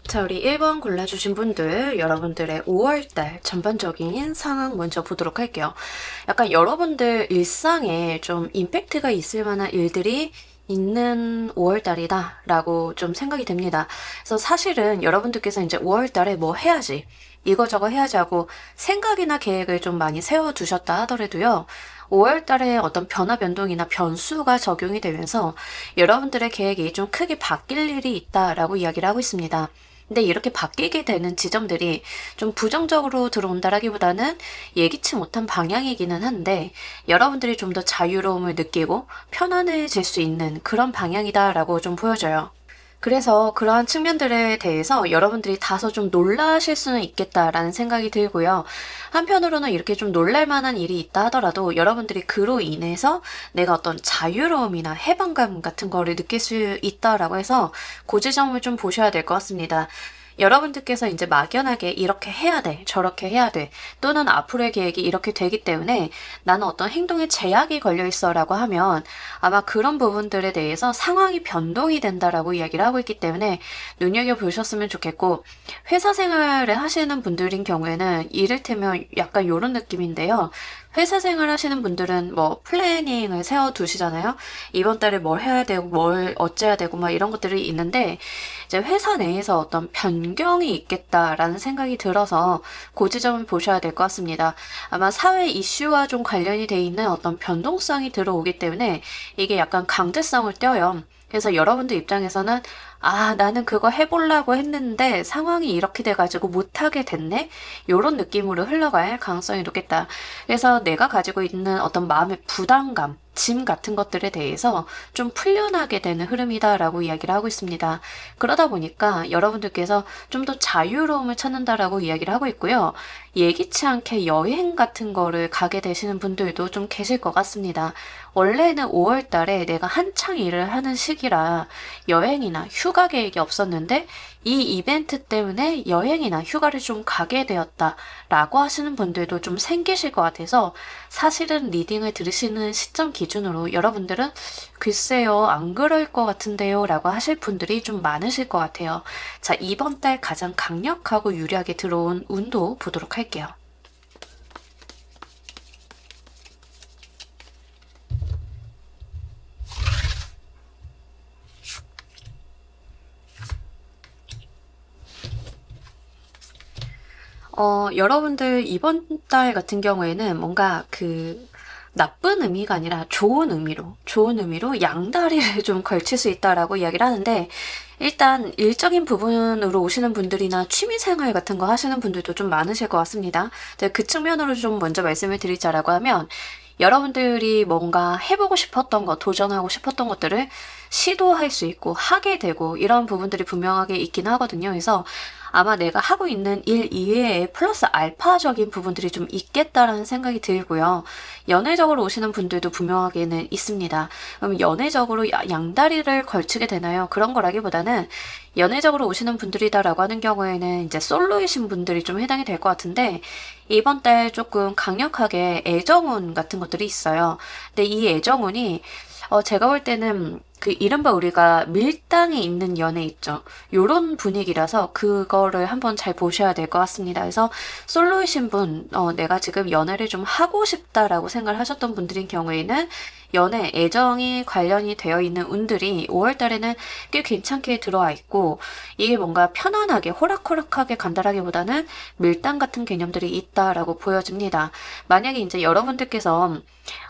자, 우리 1번 골라주신 분들, 여러분들의 5월달 전반적인 상황 먼저 보도록 할게요. 약간 여러분들 일상에 좀 임팩트가 있을 만한 일들이 있는 5월달이다 라고 좀 생각이 됩니다. 그래서 사실은 여러분들께서 이제 5월달에 뭐 해야지, 이거저거 해야지 하고 생각이나 계획을 좀 많이 세워두셨다 하더라도요. 5월달에 어떤 변화 변동이나 변수가 적용이 되면서 여러분들의 계획이 좀 크게 바뀔 일이 있다라고 이야기를 하고 있습니다. 근데 이렇게 바뀌게 되는 지점들이 좀 부정적으로 들어온다라기보다는 예기치 못한 방향이기는 한데 여러분들이 좀 더 자유로움을 느끼고 편안해질 수 있는 그런 방향이다라고 좀 보여져요. 그래서 그러한 측면들에 대해서 여러분들이 다소 좀 놀라실 수는 있겠다라는 생각이 들고요. 한편으로는 이렇게 좀 놀랄 만한 일이 있다 하더라도 여러분들이 그로 인해서 내가 어떤 자유로움이나 해방감 같은 거를 느낄 수 있다라고 해서 그 지점을 좀 보셔야 될 것 같습니다. 여러분들께서 이제 막연하게 이렇게 해야 돼, 저렇게 해야 돼, 또는 앞으로의 계획이 이렇게 되기 때문에 나는 어떤 행동에 제약이 걸려 있어 라고 하면 아마 그런 부분들에 대해서 상황이 변동이 된다라고 이야기를 하고 있기 때문에 눈여겨보셨으면 좋겠고, 회사 생활을 하시는 분들인 경우에는 이를테면 약간 이런 느낌인데요. 회사 생활 하시는 분들은 뭐 플래닝을 세워두시잖아요. 이번 달에 뭘 해야 되고 뭘 어째야 되고 막 이런 것들이 있는데 이제 회사 내에서 어떤 변경이 있겠다라는 생각이 들어서 그 지점을 보셔야 될 것 같습니다. 아마 사회 이슈와 좀 관련이 돼 있는 어떤 변동성이 들어오기 때문에 이게 약간 강제성을 떼어요. 그래서 여러분들 입장에서는 아, 나는 그거 해보려고 했는데 상황이 이렇게 돼가지고 못하게 됐네? 요런 느낌으로 흘러갈 가능성이 높겠다. 그래서 내가 가지고 있는 어떤 마음의 부담감, 짐 같은 것들에 대해서 좀 풀려나게 되는 흐름이다라고 이야기를 하고 있습니다. 그러다 보니까 여러분들께서 좀 더 자유로움을 찾는다라고 이야기를 하고 있고요. 예기치 않게 여행 같은 거를 가게 되시는 분들도 좀 계실 것 같습니다. 원래는 5월 달에 내가 한창 일을 하는 시기라 여행이나 휴가 계획이 없었는데 이 이벤트 때문에 여행이나 휴가를 좀 가게 되었다라고 하시는 분들도 좀 생기실 것 같아서 사실은 리딩을 들으시는 시점 기준으로 여러분들은 글쎄요, 안 그럴 것 같은데요 라고 하실 분들이 좀 많으실 것 같아요. 자, 이번 달 가장 강력하고 유리하게 들어온 운도 보도록 할게요. 여러분들 이번 달 같은 경우에는 뭔가 그 나쁜 의미가 아니라 좋은 의미로 양다리를 좀 걸칠 수 있다라고 이야기를 하는데 일단 일적인 부분으로 오시는 분들이나 취미생활 같은 거 하시는 분들도 좀 많으실 것 같습니다. 그 측면으로 좀 먼저 말씀을 드리자라고 하면 여러분들이 뭔가 해보고 싶었던 거, 도전하고 싶었던 것들을 시도할 수 있고 하게 되고 이런 부분들이 분명하게 있긴 하거든요. 그래서 아마 내가 하고 있는 일 이외에 플러스 알파적인 부분들이 좀 있겠다라는 생각이 들고요. 연애적으로 오시는 분들도 분명하게는 있습니다. 그럼 연애적으로 양다리를 걸치게 되나요? 그런 거라기보다는 연애적으로 오시는 분들이다라고 하는 경우에는 이제 솔로이신 분들이 좀 해당이 될 것 같은데 이번 달 조금 강력하게 애정운 같은 것들이 있어요. 근데 이 애정운이 제가 볼 때는 그 이른바 우리가 밀당이 있는 연애 있죠. 요런 분위기라서 그거를 한번 잘 보셔야 될 것 같습니다. 그래서 솔로이신 분, 내가 지금 연애를 좀 하고 싶다라고 생각을 하셨던 분들인 경우에는 연애, 애정이 관련이 되어 있는 운들이 5월 달에는 꽤 괜찮게 들어와 있고 이게 뭔가 편안하게 호락호락하게 간다라기보다는 밀당 같은 개념들이 있다라고 보여집니다. 만약에 이제 여러분들께서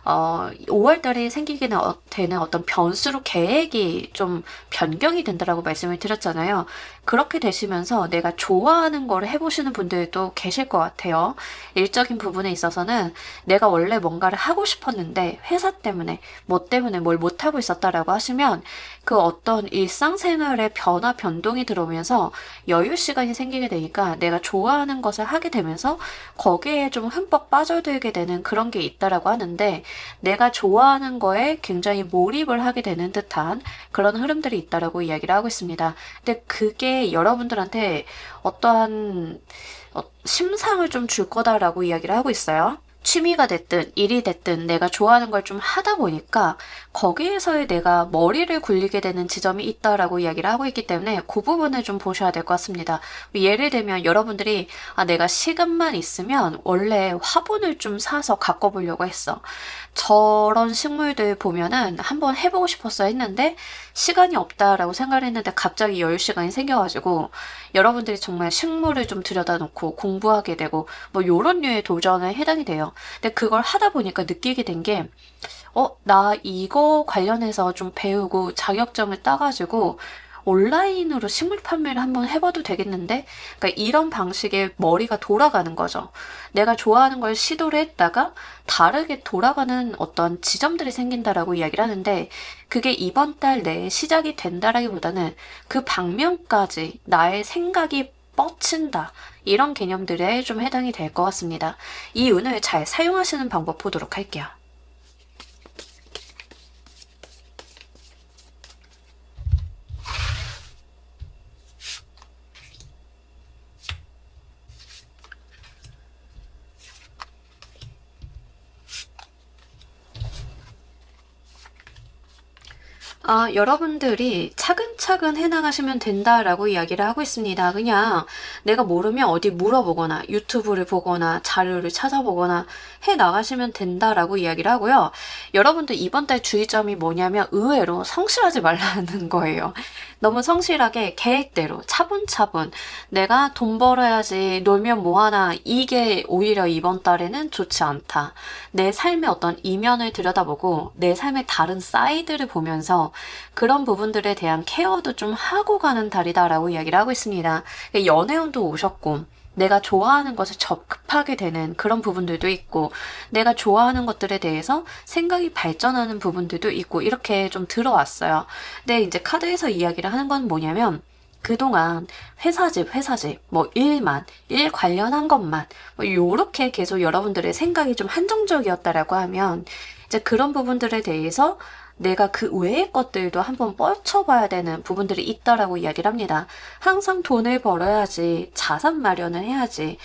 5월 달에 생기게 되는 어떤 변수로 계획이 좀 변경이 된다라고 말씀을 드렸잖아요. 그렇게 되시면서 내가 좋아하는 거를 해보시는 분들도 계실 것 같아요. 일적인 부분에 있어서는 내가 원래 뭔가를 하고 싶었는데 회사 때문에 뭐 때문에 뭘 못하고 있었다라고 하시면 그 어떤 일상생활의 변화 변동이 들어오면서 여유 시간이 생기게 되니까 내가 좋아하는 것을 하게 되면서 거기에 좀 흠뻑 빠져들게 되는 그런 게 있다라고 하는데 내가 좋아하는 거에 굉장히 몰입을 하게 되는 듯한 그런 흐름들이 있다라고 이야기를 하고 있습니다. 근데 그게 여러분들한테 어떠한 심상을 좀 줄 거다라고 이야기를 하고 있어요. 취미가 됐든 일이 됐든 내가 좋아하는 걸 좀 하다 보니까 거기에서의 내가 머리를 굴리게 되는 지점이 있다라고 이야기를 하고 있기 때문에 그 부분을 좀 보셔야 될 것 같습니다. 예를 들면 여러분들이 내가 시간만 있으면 원래 화분을 좀 사서 갖고 보려고 했어. 저런 식물들 보면은 한번 해보고 싶었어 했는데 시간이 없다라고 생각을 했는데 갑자기 여유 시간이 생겨가지고 여러분들이 정말 식물을 좀 들여다놓고 공부하게 되고 뭐 요런 류의 도전에 해당이 돼요. 근데 그걸 하다 보니까 느끼게 된 게 나 이거 관련해서 좀 배우고 자격증을 따가지고 온라인으로 식물 판매를 한번 해봐도 되겠는데? 그러니까 이런 방식의 머리가 돌아가는 거죠. 내가 좋아하는 걸 시도를 했다가 다르게 돌아가는 어떤 지점들이 생긴다라고 이야기를 하는데 그게 이번 달 내에 시작이 된다라기보다는 그 방면까지 나의 생각이 뻗친다. 이런 개념들에 좀 해당이 될 것 같습니다. 이 운을 잘 사용하시는 방법 보도록 할게요. 여러분들이 차근차근 해나가시면 된다라고 이야기를 하고 있습니다. 그냥 내가 모르면 어디 물어보거나 유튜브를 보거나 자료를 찾아보거나 해나가시면 된다라고 이야기를 하고요. 여러분들 이번 달 주의점이 뭐냐면 의외로 성실하지 말라는 거예요. 너무 성실하게 계획대로 차분차분 내가 돈 벌어야지 놀면 뭐하나 이게 오히려 이번 달에는 좋지 않다. 내 삶의 어떤 이면을 들여다보고 내 삶의 다른 사이드를 보면서 그런 부분들에 대한 케어도 좀 하고 가는 달이다라고 이야기를 하고 있습니다. 연애운도 오셨고 내가 좋아하는 것을 접하게 되는 그런 부분들도 있고 내가 좋아하는 것들에 대해서 생각이 발전하는 부분들도 있고 이렇게 좀 들어왔어요. 근데 이제 카드에서 이야기를 하는 건 뭐냐면 그동안 회사집, 뭐 일 관련한 것만 뭐 요렇게 계속 여러분들의 생각이 좀 한정적이었다라고 하면 이제 그런 부분들에 대해서 내가 그 외의 것들도 한번 뻗쳐봐야 되는 부분들이 있다라고 이야기를 합니다. 항상 돈을 벌어야지 자산 마련을 해야지.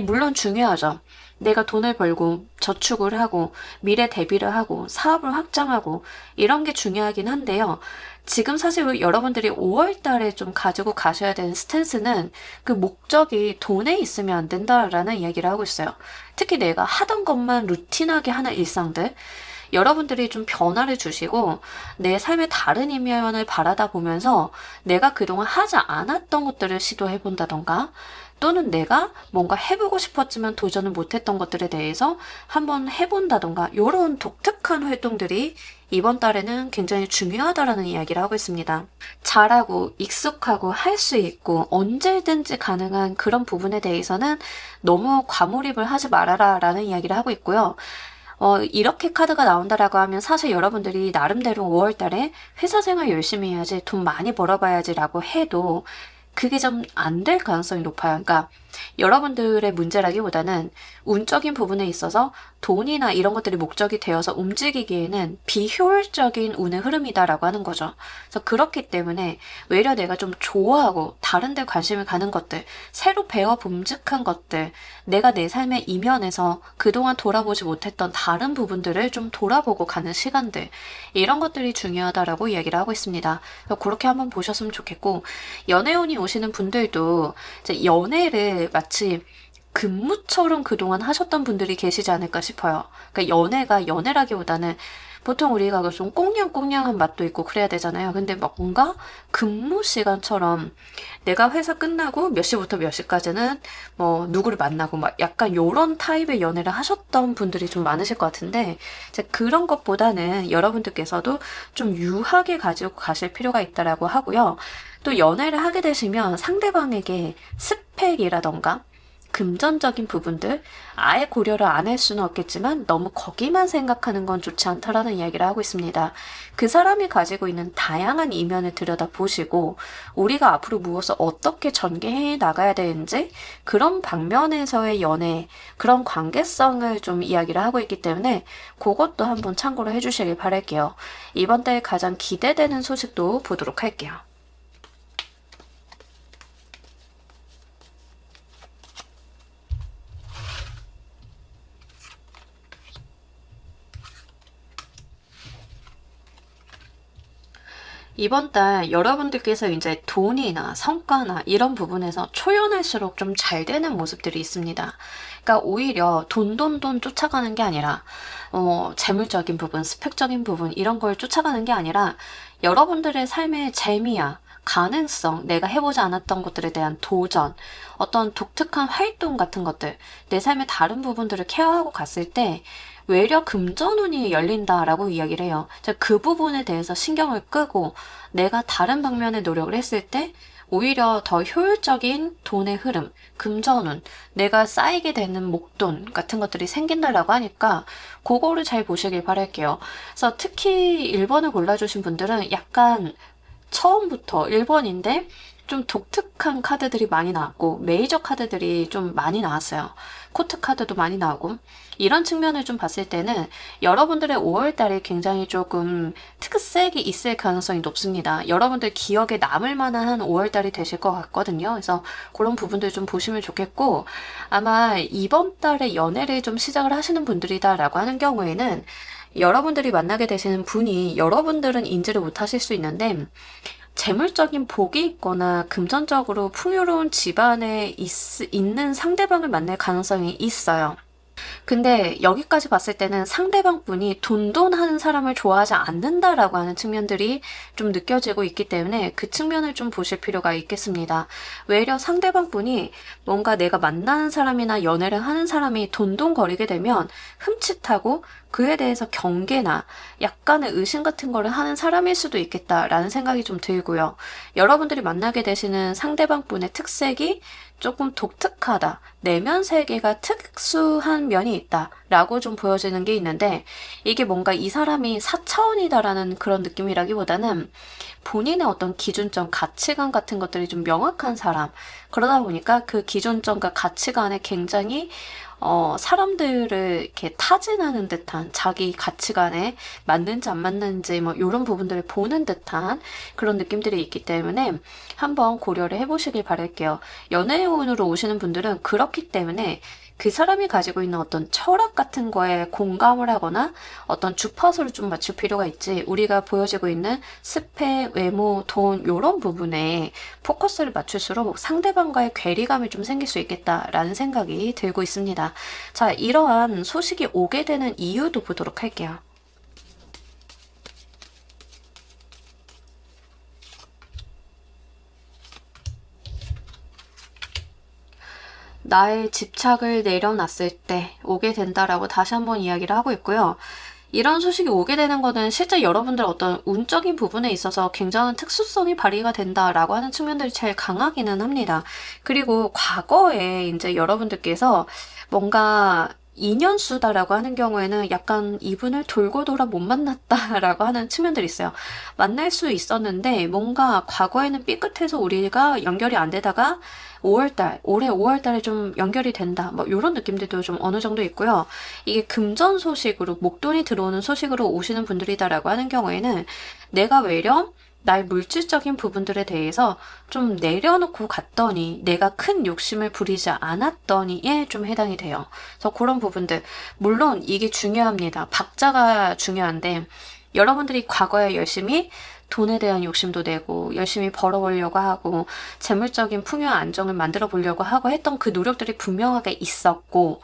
물론 중요하죠. 내가 돈을 벌고 저축을 하고 미래 대비를 하고 사업을 확장하고 이런 게 중요하긴 한데요. 지금 사실 여러분들이 5월 달에 좀 가지고 가셔야 되는 스탠스는 그 목적이 돈에 있으면 안 된다라는 이야기를 하고 있어요. 특히 내가 하던 것만 루틴하게 하는 일상들 여러분들이 좀 변화를 주시고 내 삶의 다른 이면을 바라다 보면서 내가 그동안 하지 않았던 것들을 시도해 본다던가 또는 내가 뭔가 해보고 싶었지만 도전을 못했던 것들에 대해서 한번 해본다던가 이런 독특한 활동들이 이번 달에는 굉장히 중요하다라는 이야기를 하고 있습니다. 잘하고 익숙하고 할 수 있고 언제든지 가능한 그런 부분에 대해서는 너무 과몰입을 하지 말아라 라는 이야기를 하고 있고요. 이렇게 카드가 나온다라고 하면 사실 여러분들이 나름대로 5월달에 회사 생활 열심히 해야지 돈 많이 벌어봐야지 라고 해도 그게 좀 안 될 가능성이 높아요. 그러니까 여러분들의 문제라기보다는 운적인 부분에 있어서 돈이나 이런 것들이 목적이 되어서 움직이기에는 비효율적인 운의 흐름이다라고 하는 거죠. 그래서 그렇기 때문에 외려 내가 좀 좋아하고 다른 데 관심을 가는 것들, 새로 배워 봄직한 것들, 내가 내 삶의 이면에서 그동안 돌아보지 못했던 다른 부분들을 좀 돌아보고 가는 시간들, 이런 것들이 중요하다라고 이야기를 하고 있습니다. 그래서 그렇게 한번 보셨으면 좋겠고, 연애운이 오시는 분들도 이제 연애를 마치 근무처럼 그동안 하셨던 분들이 계시지 않을까 싶어요. 그러니까 연애가 연애라기보다는 보통 우리가 좀 꽁냥꽁냥한 맛도 있고 그래야 되잖아요. 근데 막 뭔가 근무 시간처럼 내가 회사 끝나고 몇 시부터 몇 시까지는 뭐 누구를 만나고 막 약간 요런 타입의 연애를 하셨던 분들이 좀 많으실 것 같은데 이제 그런 것보다는 여러분들께서도 좀 유하게 가지고 가실 필요가 있다라고 하고요. 또 연애를 하게 되시면 상대방에게 스펙이라던가 금전적인 부분들 아예 고려를 안 할 수는 없겠지만 너무 거기만 생각하는 건 좋지 않다라는 이야기를 하고 있습니다. 그 사람이 가지고 있는 다양한 이면을 들여다보시고 우리가 앞으로 무엇을 어떻게 전개해 나가야 되는지 그런 방면에서의 연애, 그런 관계성을 좀 이야기를 하고 있기 때문에 그것도 한번 참고로 해주시길 바랄게요. 이번 달 가장 기대되는 소식도 보도록 할게요. 이번 달 여러분들께서 이제 돈이나 성과나 이런 부분에서 초연할수록 좀 잘 되는 모습들이 있습니다. 그러니까 오히려 돈 쫓아가는 게 아니라 재물적인 부분, 스펙적인 부분 이런 걸 쫓아가는 게 아니라 여러분들의 삶의 재미야, 가능성, 내가 해보지 않았던 것들에 대한 도전, 어떤 독특한 활동 같은 것들, 내 삶의 다른 부분들을 케어하고 갔을 때 외려 금전운이 열린다라고 이야기를 해요. 그 부분에 대해서 신경을 끄고 내가 다른 방면의 노력을 했을 때 오히려 더 효율적인 돈의 흐름, 금전운, 내가 쌓이게 되는 목돈 같은 것들이 생긴다라고 하니까 그거를 잘 보시길 바랄게요. 그래서 특히 1번을 골라주신 분들은 약간 처음부터 1번인데 좀 독특한 카드들이 많이 나왔고 메이저 카드들이 좀 많이 나왔어요. 코트 카드도 많이 나오고 이런 측면을 좀 봤을 때는 여러분들의 5월달이 굉장히 조금 특색이 있을 가능성이 높습니다. 여러분들 기억에 남을 만한 5월달이 되실 것 같거든요. 그래서 그런 부분들 좀 보시면 좋겠고 아마 이번 달에 연애를 좀 시작을 하시는 분들이다라고 하는 경우에는 여러분들이 만나게 되시는 분이 여러분들은 인지를 못하실 수 있는데 재물적인 복이 있거나 금전적으로 풍요로운 집안에 있는 상대방을 만날 가능성이 있어요. 근데 여기까지 봤을 때는 상대방 분이 돈돈하는 사람을 좋아하지 않는다라고 하는 측면들이 좀 느껴지고 있기 때문에 그 측면을 좀 보실 필요가 있겠습니다. 외려 상대방 분이 뭔가 내가 만나는 사람이나 연애를 하는 사람이 돈돈거리게 되면 흠칫하고 그에 대해서 경계나 약간의 의심 같은 거를 하는 사람일 수도 있겠다라는 생각이 좀 들고요. 여러분들이 만나게 되시는 상대방 분의 특색이 조금 독특하다. 내면 세계가 특수한 면이 있다. 라고 좀 보여지는 게 있는데 이게 뭔가 이 사람이 4차원이다라는 그런 느낌이라기보다는 본인의 어떤 기준점, 가치관 같은 것들이 좀 명확한 사람. 그러다 보니까 그 기준점과 가치관에 굉장히 사람들을 이렇게 타진하는 듯한 자기 가치관에 맞는지 안 맞는지 뭐 이런 부분들을 보는 듯한 그런 느낌들이 있기 때문에 한번 고려를 해보시길 바랄게요. 연애운으로 오시는 분들은 그렇기 때문에 그 사람이 가지고 있는 어떤 철학 같은 거에 공감을 하거나 어떤 주파수를 좀 맞출 필요가 있지 우리가 보여지고 있는 스펙, 외모, 돈 이런 부분에 포커스를 맞출수록 상대방과의 괴리감이 좀 생길 수 있겠다라는 생각이 들고 있습니다. 자, 이러한 소식이 오게 되는 이유도 보도록 할게요. 나의 집착을 내려놨을 때 오게 된다라고 다시 한번 이야기를 하고 있고요. 이런 소식이 오게 되는 거는 실제 여러분들 어떤 운적인 부분에 있어서 굉장한 특수성이 발휘가 된다라고 하는 측면들이 제일 강하기는 합니다. 그리고 과거에 이제 여러분들께서 뭔가 인연수다라고 하는 경우에는 약간 이분을 돌고 돌아 못 만났다라고 하는 측면들이 있어요. 만날 수 있었는데 뭔가 과거에는 삐끗해서 우리가 연결이 안 되다가 5월달, 올해 5월달에 좀 연결이 된다. 뭐 이런 느낌들도 좀 어느 정도 있고요. 이게 금전 소식으로 목돈이 들어오는 소식으로 오시는 분들이다라고 하는 경우에는 내가 외려 나의 물질적인 부분들에 대해서 좀 내려놓고 갔더니 내가 큰 욕심을 부리지 않았더니에 좀 해당이 돼요. 그래서 그런 부분들 물론 이게 중요합니다. 박자가 중요한데 여러분들이 과거에 열심히 돈에 대한 욕심도 내고 열심히 벌어보려고 하고 재물적인 풍요와 안정을 만들어 보려고 하고 했던 그 노력들이 분명하게 있었고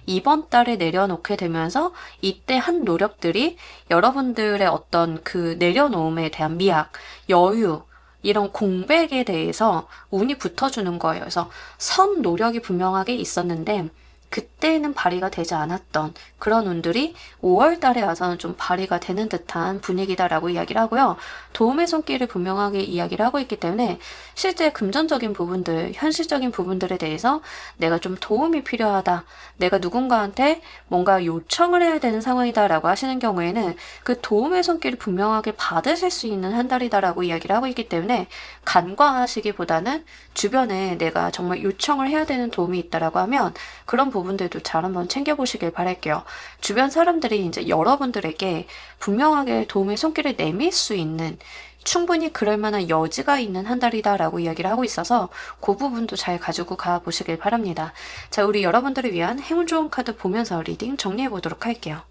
이번 달에 내려놓게 되면서 이때 한 노력들이 여러분들의 어떤 그 내려놓음에 대한 미학, 여유 이런 공백에 대해서 운이 붙어주는 거예요. 그래서 선 노력이 분명하게 있었는데 그때는 발휘가 되지 않았던 그런 운들이 5월 달에 와서는 좀 발휘가 되는 듯한 분위기다라고 이야기를 하고요. 도움의 손길을 분명하게 이야기를 하고 있기 때문에 실제 금전적인 부분들, 현실적인 부분들에 대해서 내가 좀 도움이 필요하다. 내가 누군가한테 뭔가 요청을 해야 되는 상황이다라고 하시는 경우에는 그 도움의 손길을 분명하게 받으실 수 있는 한 달이다라고 이야기를 하고 있기 때문에 간과하시기보다는 주변에 내가 정말 요청을 해야 되는 도움이 있다라고 하면 그런 부분들도 잘 한번 챙겨보시길 바랄게요. 주변 사람들이 이제 여러분들에게 분명하게 도움의 손길을 내밀 수 있는 충분히 그럴 만한 여지가 있는 한 달이다라고 이야기를 하고 있어서 그 부분도 잘 가지고 가보시길 바랍니다. 자, 우리 여러분들을 위한 행운 좋은 카드 보면서 리딩 정리해 보도록 할게요.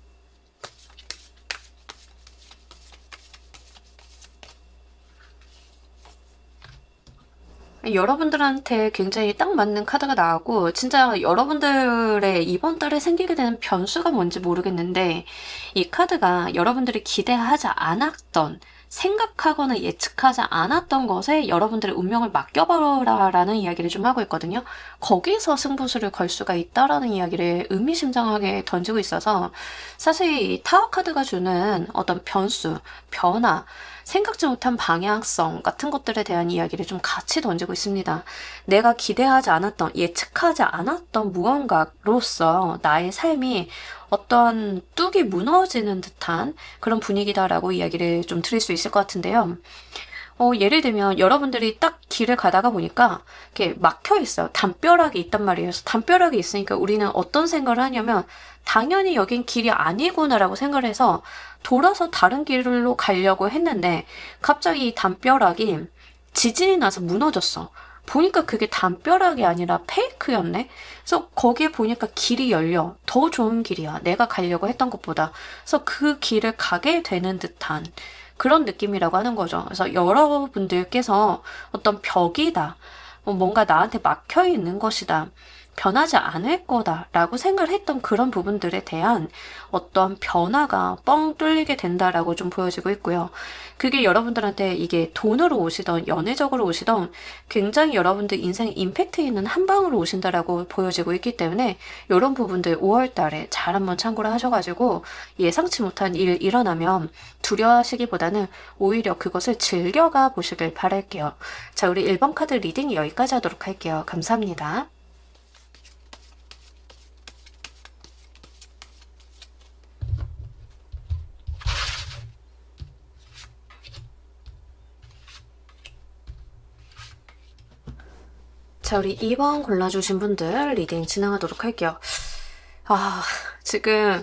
여러분들한테 굉장히 딱 맞는 카드가 나오고 진짜 여러분들의 이번 달에 생기게 되는 변수가 뭔지 모르겠는데 이 카드가 여러분들이 기대하지 않았던 생각하거나 예측하지 않았던 것에 여러분들의 운명을 맡겨버려라라는 이야기를 좀 하고 있거든요. 거기서 승부수를 걸 수가 있다라는 이야기를 의미심장하게 던지고 있어서 사실 이 타워 카드가 주는 어떤 변수, 변화, 생각지 못한 방향성 같은 것들에 대한 이야기를 좀 같이 던지고 있습니다. 내가 기대하지 않았던, 예측하지 않았던 무언가로서 나의 삶이 어떤 뚝이 무너지는 듯한 그런 분위기다라고 이야기를 좀 드릴 수 있을 것 같은데요. 예를 들면 여러분들이 딱 길을 가다가 보니까 이렇게 막혀 있어요. 담벼락이 있단 말이에요. 그래서 담벼락이 있으니까 우리는 어떤 생각을 하냐면 당연히 여긴 길이 아니구나라고 생각을 해서 돌아서 다른 길로 가려고 했는데 갑자기 이 담벼락이 지진이 나서 무너졌어. 보니까 그게 담벼락이 아니라 페이크였네? 그래서 거기에 보니까 길이 열려. 더 좋은 길이야. 내가 가려고 했던 것보다. 그래서 그 길을 가게 되는 듯한 그런 느낌이라고 하는 거죠. 그래서 여러분들께서 어떤 벽이다. 뭔가 나한테 막혀 있는 것이다. 변하지 않을 거다라고 생각을 했던 그런 부분들에 대한 어떤 변화가 뻥 뚫리게 된다라고 좀 보여지고 있고요. 그게 여러분들한테 이게 돈으로 오시던 연애적으로 오시던 굉장히 여러분들 인생에 임팩트 있는 한 방으로 오신다라고 보여지고 있기 때문에 이런 부분들 5월 달에 잘 한번 참고를 하셔가지고 예상치 못한 일 일어나면 두려워하시기보다는 오히려 그것을 즐겨가 보시길 바랄게요. 자, 우리 1번 카드 리딩 여기까지 하도록 할게요. 감사합니다. 자, 우리 2번 골라주신 분들 리딩 진행하도록 할게요. 지금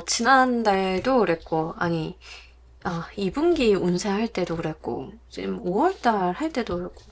지난달도 그랬고, 2분기 운세 할 때도 그랬고, 지금 5월달 할 때도 그랬고,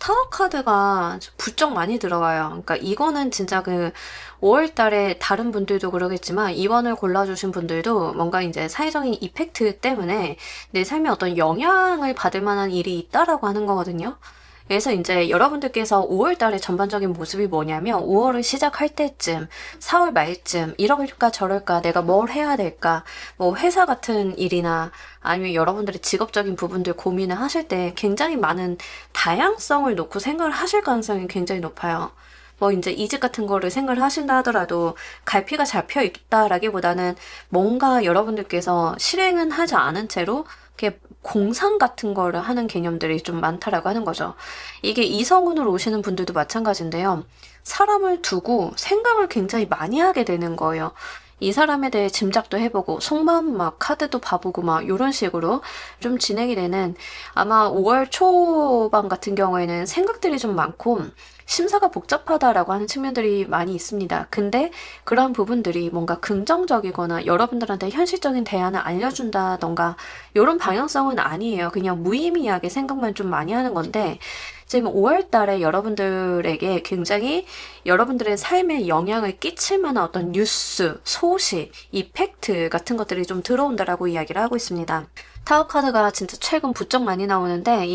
타워 카드가 부쩍 많이 들어가요. 그러니까 이거는 진짜 5월달에 다른 분들도 그러겠지만 2번을 골라주신 분들도 뭔가 이제 사회적인 이펙트 때문에 내 삶에 어떤 영향을 받을 만한 일이 있다라고 하는 거거든요. 그래서 이제 여러분들께서 5월 달의 전반적인 모습이 뭐냐면 5월을 시작할 때쯤 4월 말쯤 이럴까 저럴까 내가 뭘 해야 될까 뭐 회사 같은 일이나 아니면 여러분들의 직업적인 부분들 고민을 하실 때 굉장히 많은 다양성을 놓고 생각을 하실 가능성이 굉장히 높아요. 뭐 이제 이직 같은 거를 생각을 하신다 하더라도 갈피가 잡혀 있다라기보다는 뭔가 여러분들께서 실행은 하지 않은 채로 이렇게 공상 같은 거를 하는 개념들이 좀 많다라고 하는 거죠. 이게 이성운으로 오시는 분들도 마찬가지인데요. 사람을 두고 생각을 굉장히 많이 하게 되는 거예요. 이 사람에 대해 짐작도 해보고 속마음 막 카드도 봐보고 막 이런 식으로 좀 진행이 되는 아마 5월 초반 같은 경우에는 생각들이 좀 많고 심사가 복잡하다라고 하는 측면들이 많이 있습니다. 근데 그런 부분들이 뭔가 긍정적이거나 여러분들한테 현실적인 대안을 알려준다던가 이런 방향성은 아니에요. 그냥 무의미하게 생각만 좀 많이 하는 건데 지금 5월 달에 여러분들에게 굉장히 여러분들의 삶에 영향을 끼칠 만한 어떤 뉴스, 소식, 이펙트 같은 것들이 좀 들어온다라고 이야기를 하고 있습니다. 타워 카드가 진짜 최근 부쩍 많이 나오는데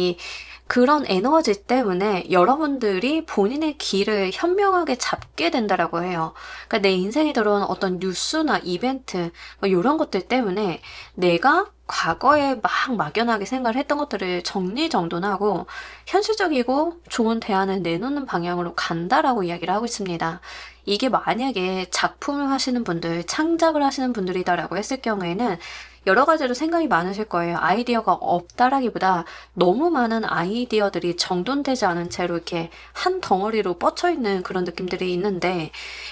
그런 에너지 때문에 여러분들이 본인의 길을 현명하게 잡게 된다라고 해요. 그러니까 내 인생에 들어온 어떤 뉴스나 이벤트 뭐 이런 것들 때문에 내가 과거에 막 막연하게 생각을 했던 것들을 정리정돈하고 현실적이고 좋은 대안을 내놓는 방향으로 간다라고 이야기를 하고 있습니다. 이게 만약에 작품을 하시는 분들, 창작을 하시는 분들이다라고 했을 경우에는 여러 가지로 생각이 많으실 거예요. 아이디어가 없다라기보다 너무 많은 아이디어들이 정돈되지 않은 채로 이렇게 한 덩어리로 뻗쳐있는 그런 느낌들이 있는데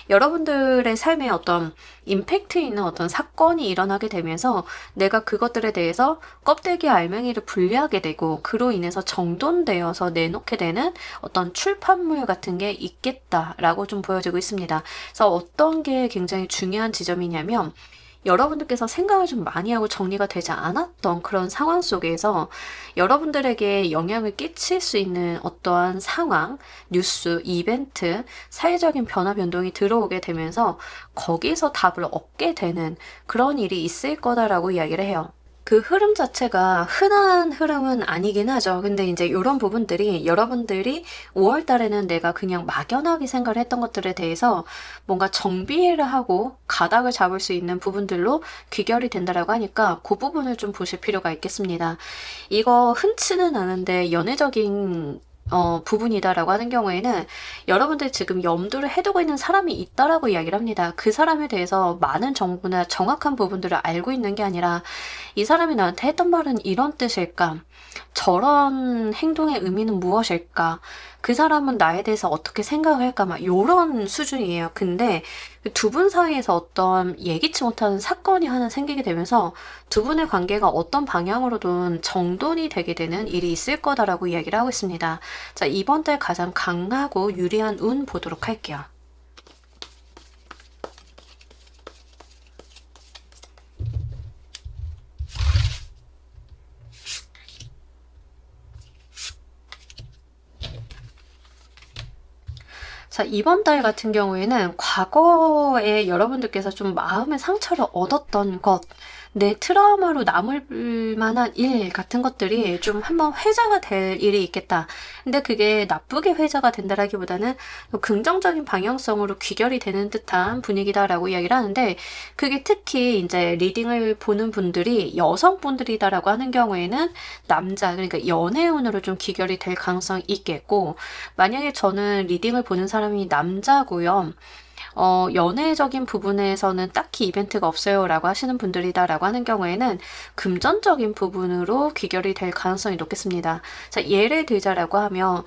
여러분들의 삶에 어떤 임팩트 있는 어떤 사건이 일어나게 되면서 내가 그것들에 대해서 껍데기 알맹이를 분리하게 되고 그로 인해서 정돈되어서 내놓게 되는 어떤 출판물 같은 게 있겠다라고 좀 보여지고 있습니다. 그래서 어떤 게 굉장히 중요한 지점이냐면 여러분들께서 생각을 좀 많이 하고 정리가 되지 않았던 그런 상황 속에서 여러분들에게 영향을 끼칠 수 있는 어떠한 상황, 뉴스, 이벤트, 사회적인 변화 변동이 들어오게 되면서 거기서 답을 얻게 되는 그런 일이 있을 거다라고 이야기를 해요. 그 흐름 자체가 흔한 흐름은 아니긴 하죠. 근데 이제 이런 부분들이 여러분들이 5월 달에는 내가 그냥 막연하게 생각을 했던 것들에 대해서 뭔가 정비를 하고 가닥을 잡을 수 있는 부분들로 귀결이 된다라고 하니까 그 부분을 좀 보실 필요가 있겠습니다. 이거 흔치는 않은데 연애적인 부분이다라고 하는 경우에는 여러분들 지금 염두를 해두고 있는 사람이 있다라고 이야기를 합니다. 그 사람에 대해서 많은 정보나 정확한 부분들을 알고 있는 게 아니라 이 사람이 나한테 했던 말은 이런 뜻일까? 저런 행동의 의미는 무엇일까? 그 사람은 나에 대해서 어떻게 생각할까? 막 요런 수준이에요. 근데 두 분 사이에서 어떤 예기치 못한 사건이 하나 생기게 되면서 두 분의 관계가 어떤 방향으로든 정돈이 되게 되는 일이 있을 거다라고 이야기를 하고 있습니다. 자, 이번 달 가장 강하고 유리한 운 보도록 할게요. 자, 이번 달 같은 경우에는 과거에 여러분들께서 좀 마음의 상처를 얻었던 것, 내 트라우마로 남을 만한 일 같은 것들이 좀 한번 회자가 될 일이 있겠다. 근데 그게 나쁘게 회자가 된다라기보다는 긍정적인 방향성으로 귀결이 되는 듯한 분위기다라고 이야기를 하는데, 그게 특히 이제 리딩을 보는 분들이 여성분들이다라고 하는 경우에는 남자, 그러니까 연애운으로 좀 귀결이 될 가능성이 있겠고, 만약에 저는 리딩을 보는 사람이 남자고요. 연애적인 부분에서는 딱히 이벤트가 없어요 라고 하시는 분들이다라고 하는 경우에는 금전적인 부분으로 귀결이 될 가능성이 높겠습니다. 자, 예를 들자라고 하면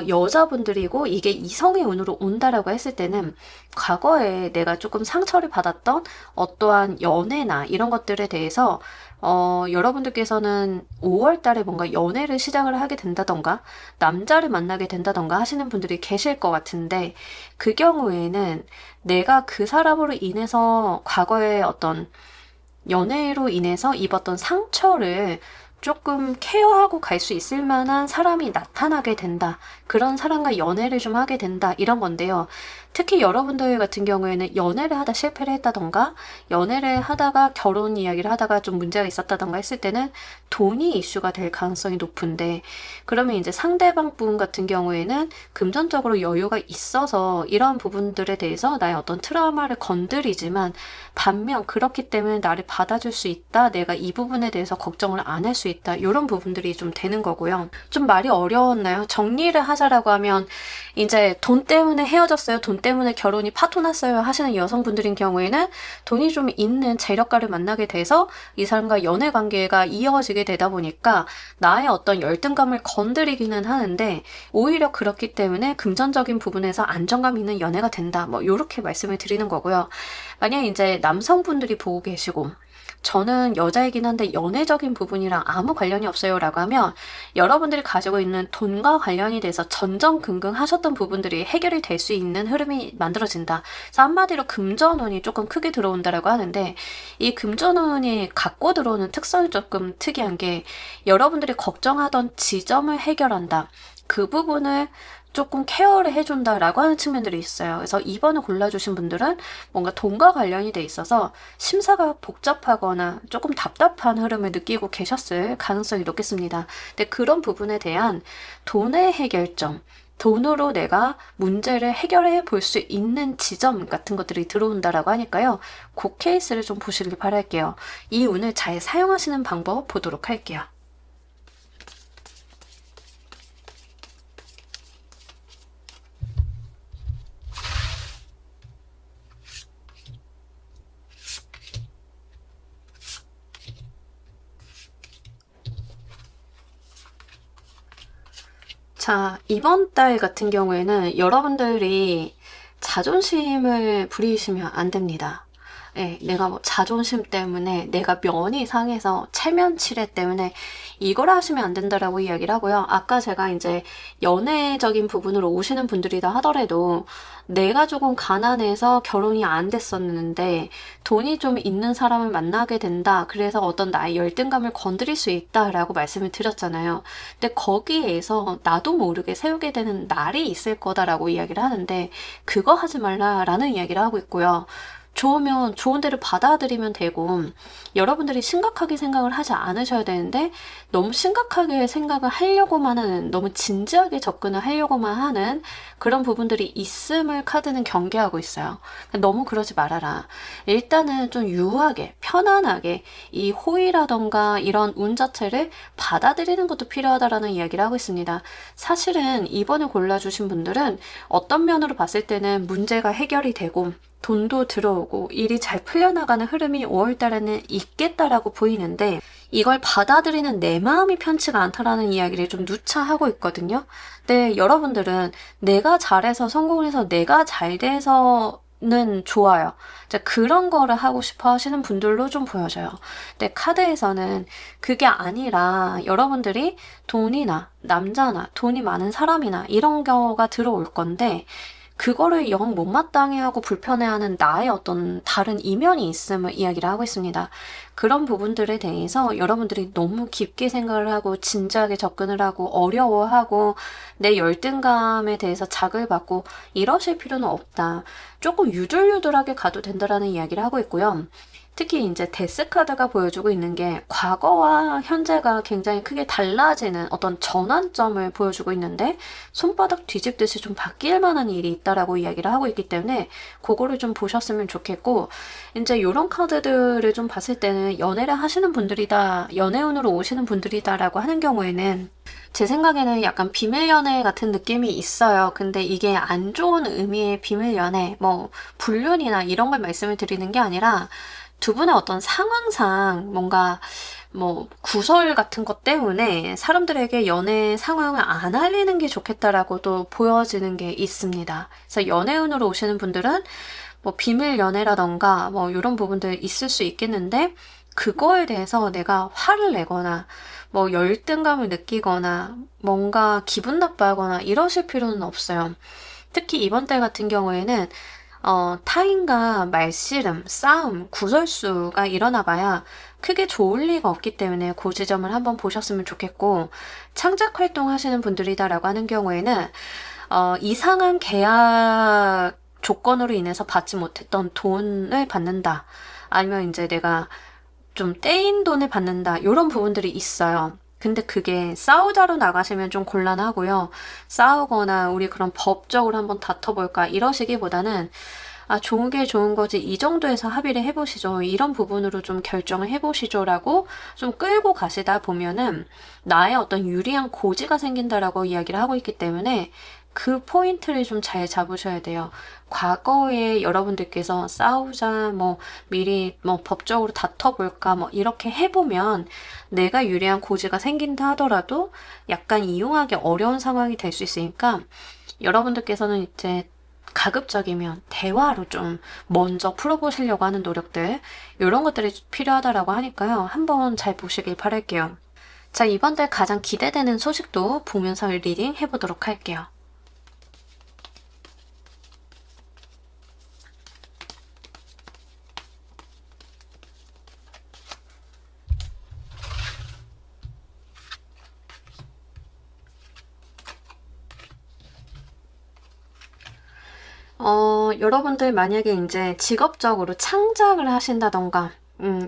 여자분들이고 이게 이성의 운으로 온다라고 했을 때는 과거에 내가 조금 상처를 받았던 어떠한 연애나 이런 것들에 대해서 여러분들께서는 5월 달에 뭔가 연애를 시작을 하게 된다던가 남자를 만나게 된다던가 하시는 분들이 계실 것 같은데, 그 경우에는 내가 그 사람으로 인해서 과거에 어떤 연애로 인해서 입었던 상처를 조금 케어하고 갈 수 있을 만한 사람이 나타나게 된다. 그런 사람과 연애를 좀 하게 된다. 이런 건데요. 특히 여러분들 같은 경우에는 연애를 하다 실패를 했다던가 연애를 하다가 결혼 이야기를 하다가 좀 문제가 있었다던가 했을 때는 돈이 이슈가 될 가능성이 높은데, 그러면 이제 상대방 분 같은 경우에는 금전적으로 여유가 있어서 이런 부분들에 대해서 나의 어떤 트라우마를 건드리지만, 반면 그렇기 때문에 나를 받아줄 수 있다, 내가 이 부분에 대해서 걱정을 안 할 수 있다, 이런 부분들이 좀 되는 거고요. 좀 말이 어려웠나요? 정리를 하자라고 하면 이제 돈 때문에 헤어졌어요, 돈 때문에 결혼이 파토났어요 하시는 여성분들인 경우에는 돈이 좀 있는 재력가를 만나게 돼서 이 사람과 연애 관계가 이어지게 되다 보니까 나의 어떤 열등감을 건드리기는 하는데, 오히려 그렇기 때문에 금전적인 부분에서 안정감 있는 연애가 된다, 뭐 이렇게 말씀을 드리는 거고요. 만약 이제 남성분들이 보고 계시고 저는 여자이긴 한데 연애적인 부분이랑 아무 관련이 없어요 라고 하면, 여러분들이 가지고 있는 돈과 관련이 돼서 전전긍긍 하셨던 부분들이 해결이 될 수 있는 흐름이 만들어진다. 그래서 한마디로 금전운이 조금 크게 들어온다라고 하는데, 이 금전운이 갖고 들어오는 특성이 조금 특이한 게, 여러분들이 걱정하던 지점을 해결한다. 그 부분을 조금 케어를 해준다라고 하는 측면들이 있어요. 그래서 2번을 골라주신 분들은 뭔가 돈과 관련이 돼 있어서 심사가 복잡하거나 조금 답답한 흐름을 느끼고 계셨을 가능성이 높겠습니다. 근데 그런 부분에 대한 돈의 해결점, 돈으로 내가 문제를 해결해 볼 수 있는 지점 같은 것들이 들어온다라고 하니까요. 그 케이스를 좀 보시길 바랄게요. 이 운을 잘 사용하시는 방법 보도록 할게요. 자, 이번 달 같은 경우에는 여러분들이 자존심을 부리시면 안 됩니다. 예, 내가 뭐 자존심 때문에, 내가 면이 상해서 체면 치레 때문에 이걸 하시면 안 된다라고 이야기를 하고요. 아까 제가 이제 연애적인 부분으로 오시는 분들이다 하더라도 내가 조금 가난해서 결혼이 안 됐었는데 돈이 좀 있는 사람을 만나게 된다, 그래서 어떤 나의 열등감을 건드릴 수 있다라고 말씀을 드렸잖아요. 근데 거기에서 나도 모르게 세우게 되는 날이 있을 거다라고 이야기를 하는데, 그거 하지 말라라는 이야기를 하고 있고요. 좋으면 좋은 대로 받아들이면 되고, 여러분들이 심각하게 생각을 하지 않으셔야 되는데 너무 심각하게 생각을 하려고만 하는, 너무 진지하게 접근을 하려고만 하는 그런 부분들이 있음을 카드는 경계하고 있어요. 너무 그러지 말아라. 일단은 좀 유하게 편안하게 이 호의라던가 이런 운 자체를 받아들이는 것도 필요하다라는 이야기를 하고 있습니다. 사실은 이번에 골라주신 분들은 어떤 면으로 봤을 때는 문제가 해결이 되고 돈도 들어오고 일이 잘 풀려나가는 흐름이 5월달에는 있겠다라고 보이는데, 이걸 받아들이는 내 마음이 편치가 않다라는 이야기를 좀 누차 하고 있거든요. 근데 여러분들은 내가 잘해서 성공을 해서 내가 잘 돼서는 좋아요. 그런 거를 하고 싶어 하시는 분들로 좀 보여져요. 근데 카드에서는 그게 아니라 여러분들이 돈이나 남자나 돈이 많은 사람이나 이런 경우가 들어올 건데, 그거를 영 못마땅해하고 불편해하는 나의 어떤 다른 이면이 있음을 이야기를 하고 있습니다. 그런 부분들에 대해서 여러분들이 너무 깊게 생각을 하고 진지하게 접근을 하고 어려워하고 내 열등감에 대해서 자극을 받고 이러실 필요는 없다. 조금 유들유들하게 가도 된다라는 이야기를 하고 있고요. 특히 이제 데스 카드가 보여주고 있는 게 과거와 현재가 굉장히 크게 달라지는 어떤 전환점을 보여주고 있는데, 손바닥 뒤집듯이 좀 바뀔 만한 일이 있다라고 이야기를 하고 있기 때문에 그거를 좀 보셨으면 좋겠고, 이제 이런 카드들을 좀 봤을 때는 연애를 하시는 분들이다, 연애운으로 오시는 분들이다라고 하는 경우에는 제 생각에는 약간 비밀 연애 같은 느낌이 있어요. 근데 이게 안 좋은 의미의 비밀 연애, 뭐 불륜이나 이런 걸 말씀을 드리는 게 아니라 두 분의 어떤 상황상 뭔가 뭐 구설 같은 것 때문에 사람들에게 연애 상황을 안 알리는 게 좋겠다라고도 보여지는 게 있습니다. 그래서 연애운으로 오시는 분들은 뭐 비밀 연애라던가 뭐 이런 부분들 있을 수 있겠는데, 그거에 대해서 내가 화를 내거나 뭐 열등감을 느끼거나 뭔가 기분 나빠하거나 이러실 필요는 없어요. 특히 이번 달 같은 경우에는 타인과 말씨름, 싸움, 구설수가 일어나 봐야 크게 좋을 리가 없기 때문에 그 지점을 한번 보셨으면 좋겠고, 창작 활동 하시는 분들이다라고 하는 경우에는 이상한 계약 조건으로 인해서 받지 못했던 돈을 받는다. 아니면 이제 내가 좀 떼인 돈을 받는다. 이런 부분들이 있어요. 근데 그게 싸우자로 나가시면 좀 곤란하고요. 싸우거나 우리 그런 법적으로 한번 다퉈볼까 이러시기보다는 좋은 게 좋은 거지 이 정도에서 합의를 해보시죠. 이런 부분으로 좀 결정을 해보시죠 라고 좀 끌고 가시다 보면은 나의 어떤 유리한 고지가 생긴다라고 이야기를 하고 있기 때문에 그 포인트를 좀 잘 잡으셔야 돼요. 과거에 여러분들께서 싸우자, 뭐 미리 뭐 법적으로 다퉈볼까 뭐 이렇게 해보면 내가 유리한 고지가 생긴다 하더라도 약간 이용하기 어려운 상황이 될 수 있으니까, 여러분들께서는 이제 가급적이면 대화로 좀 먼저 풀어보시려고 하는 노력들, 이런 것들이 필요하다라고 하니까요. 한번 잘 보시길 바랄게요. 자, 이번 달 가장 기대되는 소식도 보면서 리딩 해보도록 할게요. 여러분들 만약에 이제 직업적으로 창작을 하신다던가,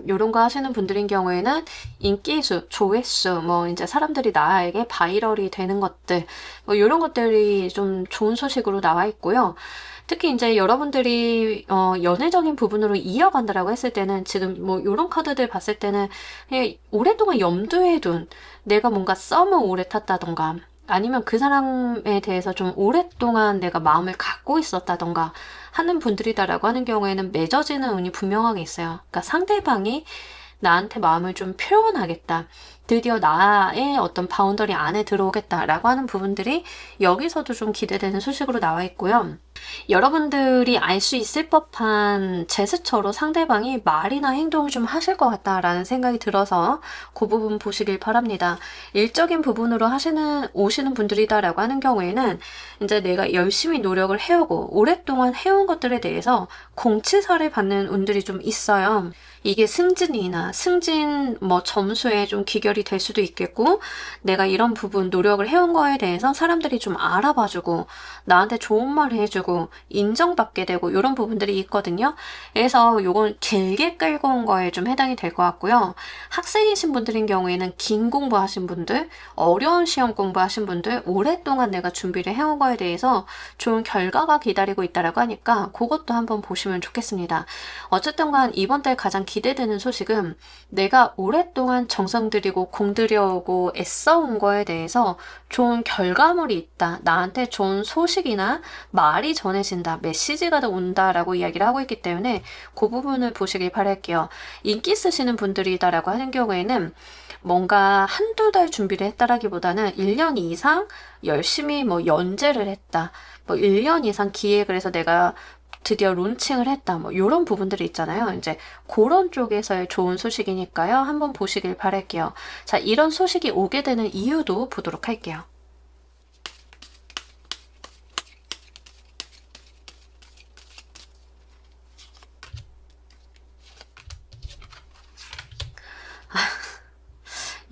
요런 거 하시는 분들인 경우에는 인기수, 조회수, 뭐 이제 사람들이 나에게 바이럴이 되는 것들, 뭐 요런 것들이 좀 좋은 소식으로 나와 있고요. 특히 이제 여러분들이 연애적인 부분으로 이어간다라고 했을 때는 지금 뭐 요런 카드들 봤을 때는 그냥 오랫동안 염두에 둔, 내가 뭔가 썸을 오래 탔다던가 아니면 그 사람에 대해서 좀 오랫동안 내가 마음을 갖고 있었다던가 하는 분들이다라고 하는 경우에는 맺어지는 운이 분명하게 있어요. 그러니까 상대방이 나한테 마음을 좀 표현하겠다, 드디어 나의 어떤 바운더리 안에 들어오겠다라고 하는 부분들이 여기서도 좀 기대되는 소식으로 나와 있고요. 여러분들이 알 수 있을 법한 제스처로 상대방이 말이나 행동을 좀 하실 것 같다라는 생각이 들어서 그 부분 보시길 바랍니다. 일적인 부분으로 오시는 분들이다라고 하는 경우에는 이제 내가 열심히 노력을 해오고 오랫동안 해온 것들에 대해서 공치사를 받는 운들이 좀 있어요. 이게 승진이나 승진 뭐 점수에 좀 귀결이 될 수도 있겠고, 내가 이런 부분 노력을 해온 거에 대해서 사람들이 좀 알아봐주고 나한테 좋은 말 해주고 되고 인정받게 되고 이런 부분들이 있거든요. 그래서 요건 길게 끌고 온 거에 좀 해당이 될 것 같고요. 학생이신 분들인 경우에는 긴 공부하신 분들, 어려운 시험 공부하신 분들, 오랫동안 내가 준비를 해온 거에 대해서 좋은 결과가 기다리고 있다라고 하니까 그것도 한번 보시면 좋겠습니다. 어쨌든 간 이번 달 가장 기대되는 소식은 내가 오랫동안 정성 들이고 공 들여오고 애써온 거에 대해서 좋은 결과물이 있다. 나한테 좋은 소식이나 말이 전해진다. 메시지가 온다라고 이야기를 하고 있기 때문에 그 부분을 보시길 바랄게요. 인기 쓰시는 분들이다라고 하는 경우에는 뭔가 한두 달 준비를 했다라기보다는 1년 이상 열심히 뭐 연재를 했다. 뭐 1년 이상 기획을 해서 내가 드디어 론칭을 했다. 뭐 이런 부분들이 있잖아요. 이제 그런 쪽에서의 좋은 소식이니까요. 한번 보시길 바랄게요. 자, 이런 소식이 오게 되는 이유도 보도록 할게요.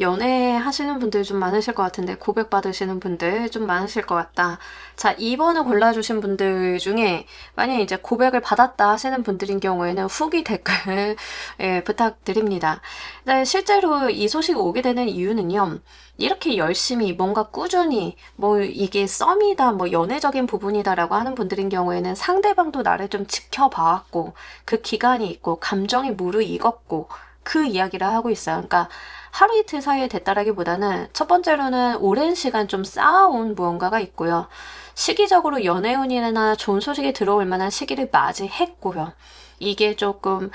연애 하시는 분들 좀 많으실 것 같은데 고백 받으시는 분들 좀 많으실 것 같다. 자, 2번을 골라주신 분들 중에 만약에 이제 고백을 받았다 하시는 분들인 경우에는 후기 댓글 예, 부탁드립니다. 네, 실제로 이 소식이 오게 되는 이유는요. 이렇게 열심히 뭔가 꾸준히 뭐 이게 썸이다 뭐 연애적인 부분이다라고 하는 분들인 경우에는 상대방도 나를 좀 지켜봐왔고 그 기간이 있고 감정이 무르익었고 그 이야기를 하고 있어요. 그러니까 하루 이틀 사이에 됐다라기보다는 첫 번째로는 오랜 시간 좀 쌓아온 무언가가 있고요. 시기적으로 연애운이나 좋은 소식이 들어올 만한 시기를 맞이했고요. 이게 조금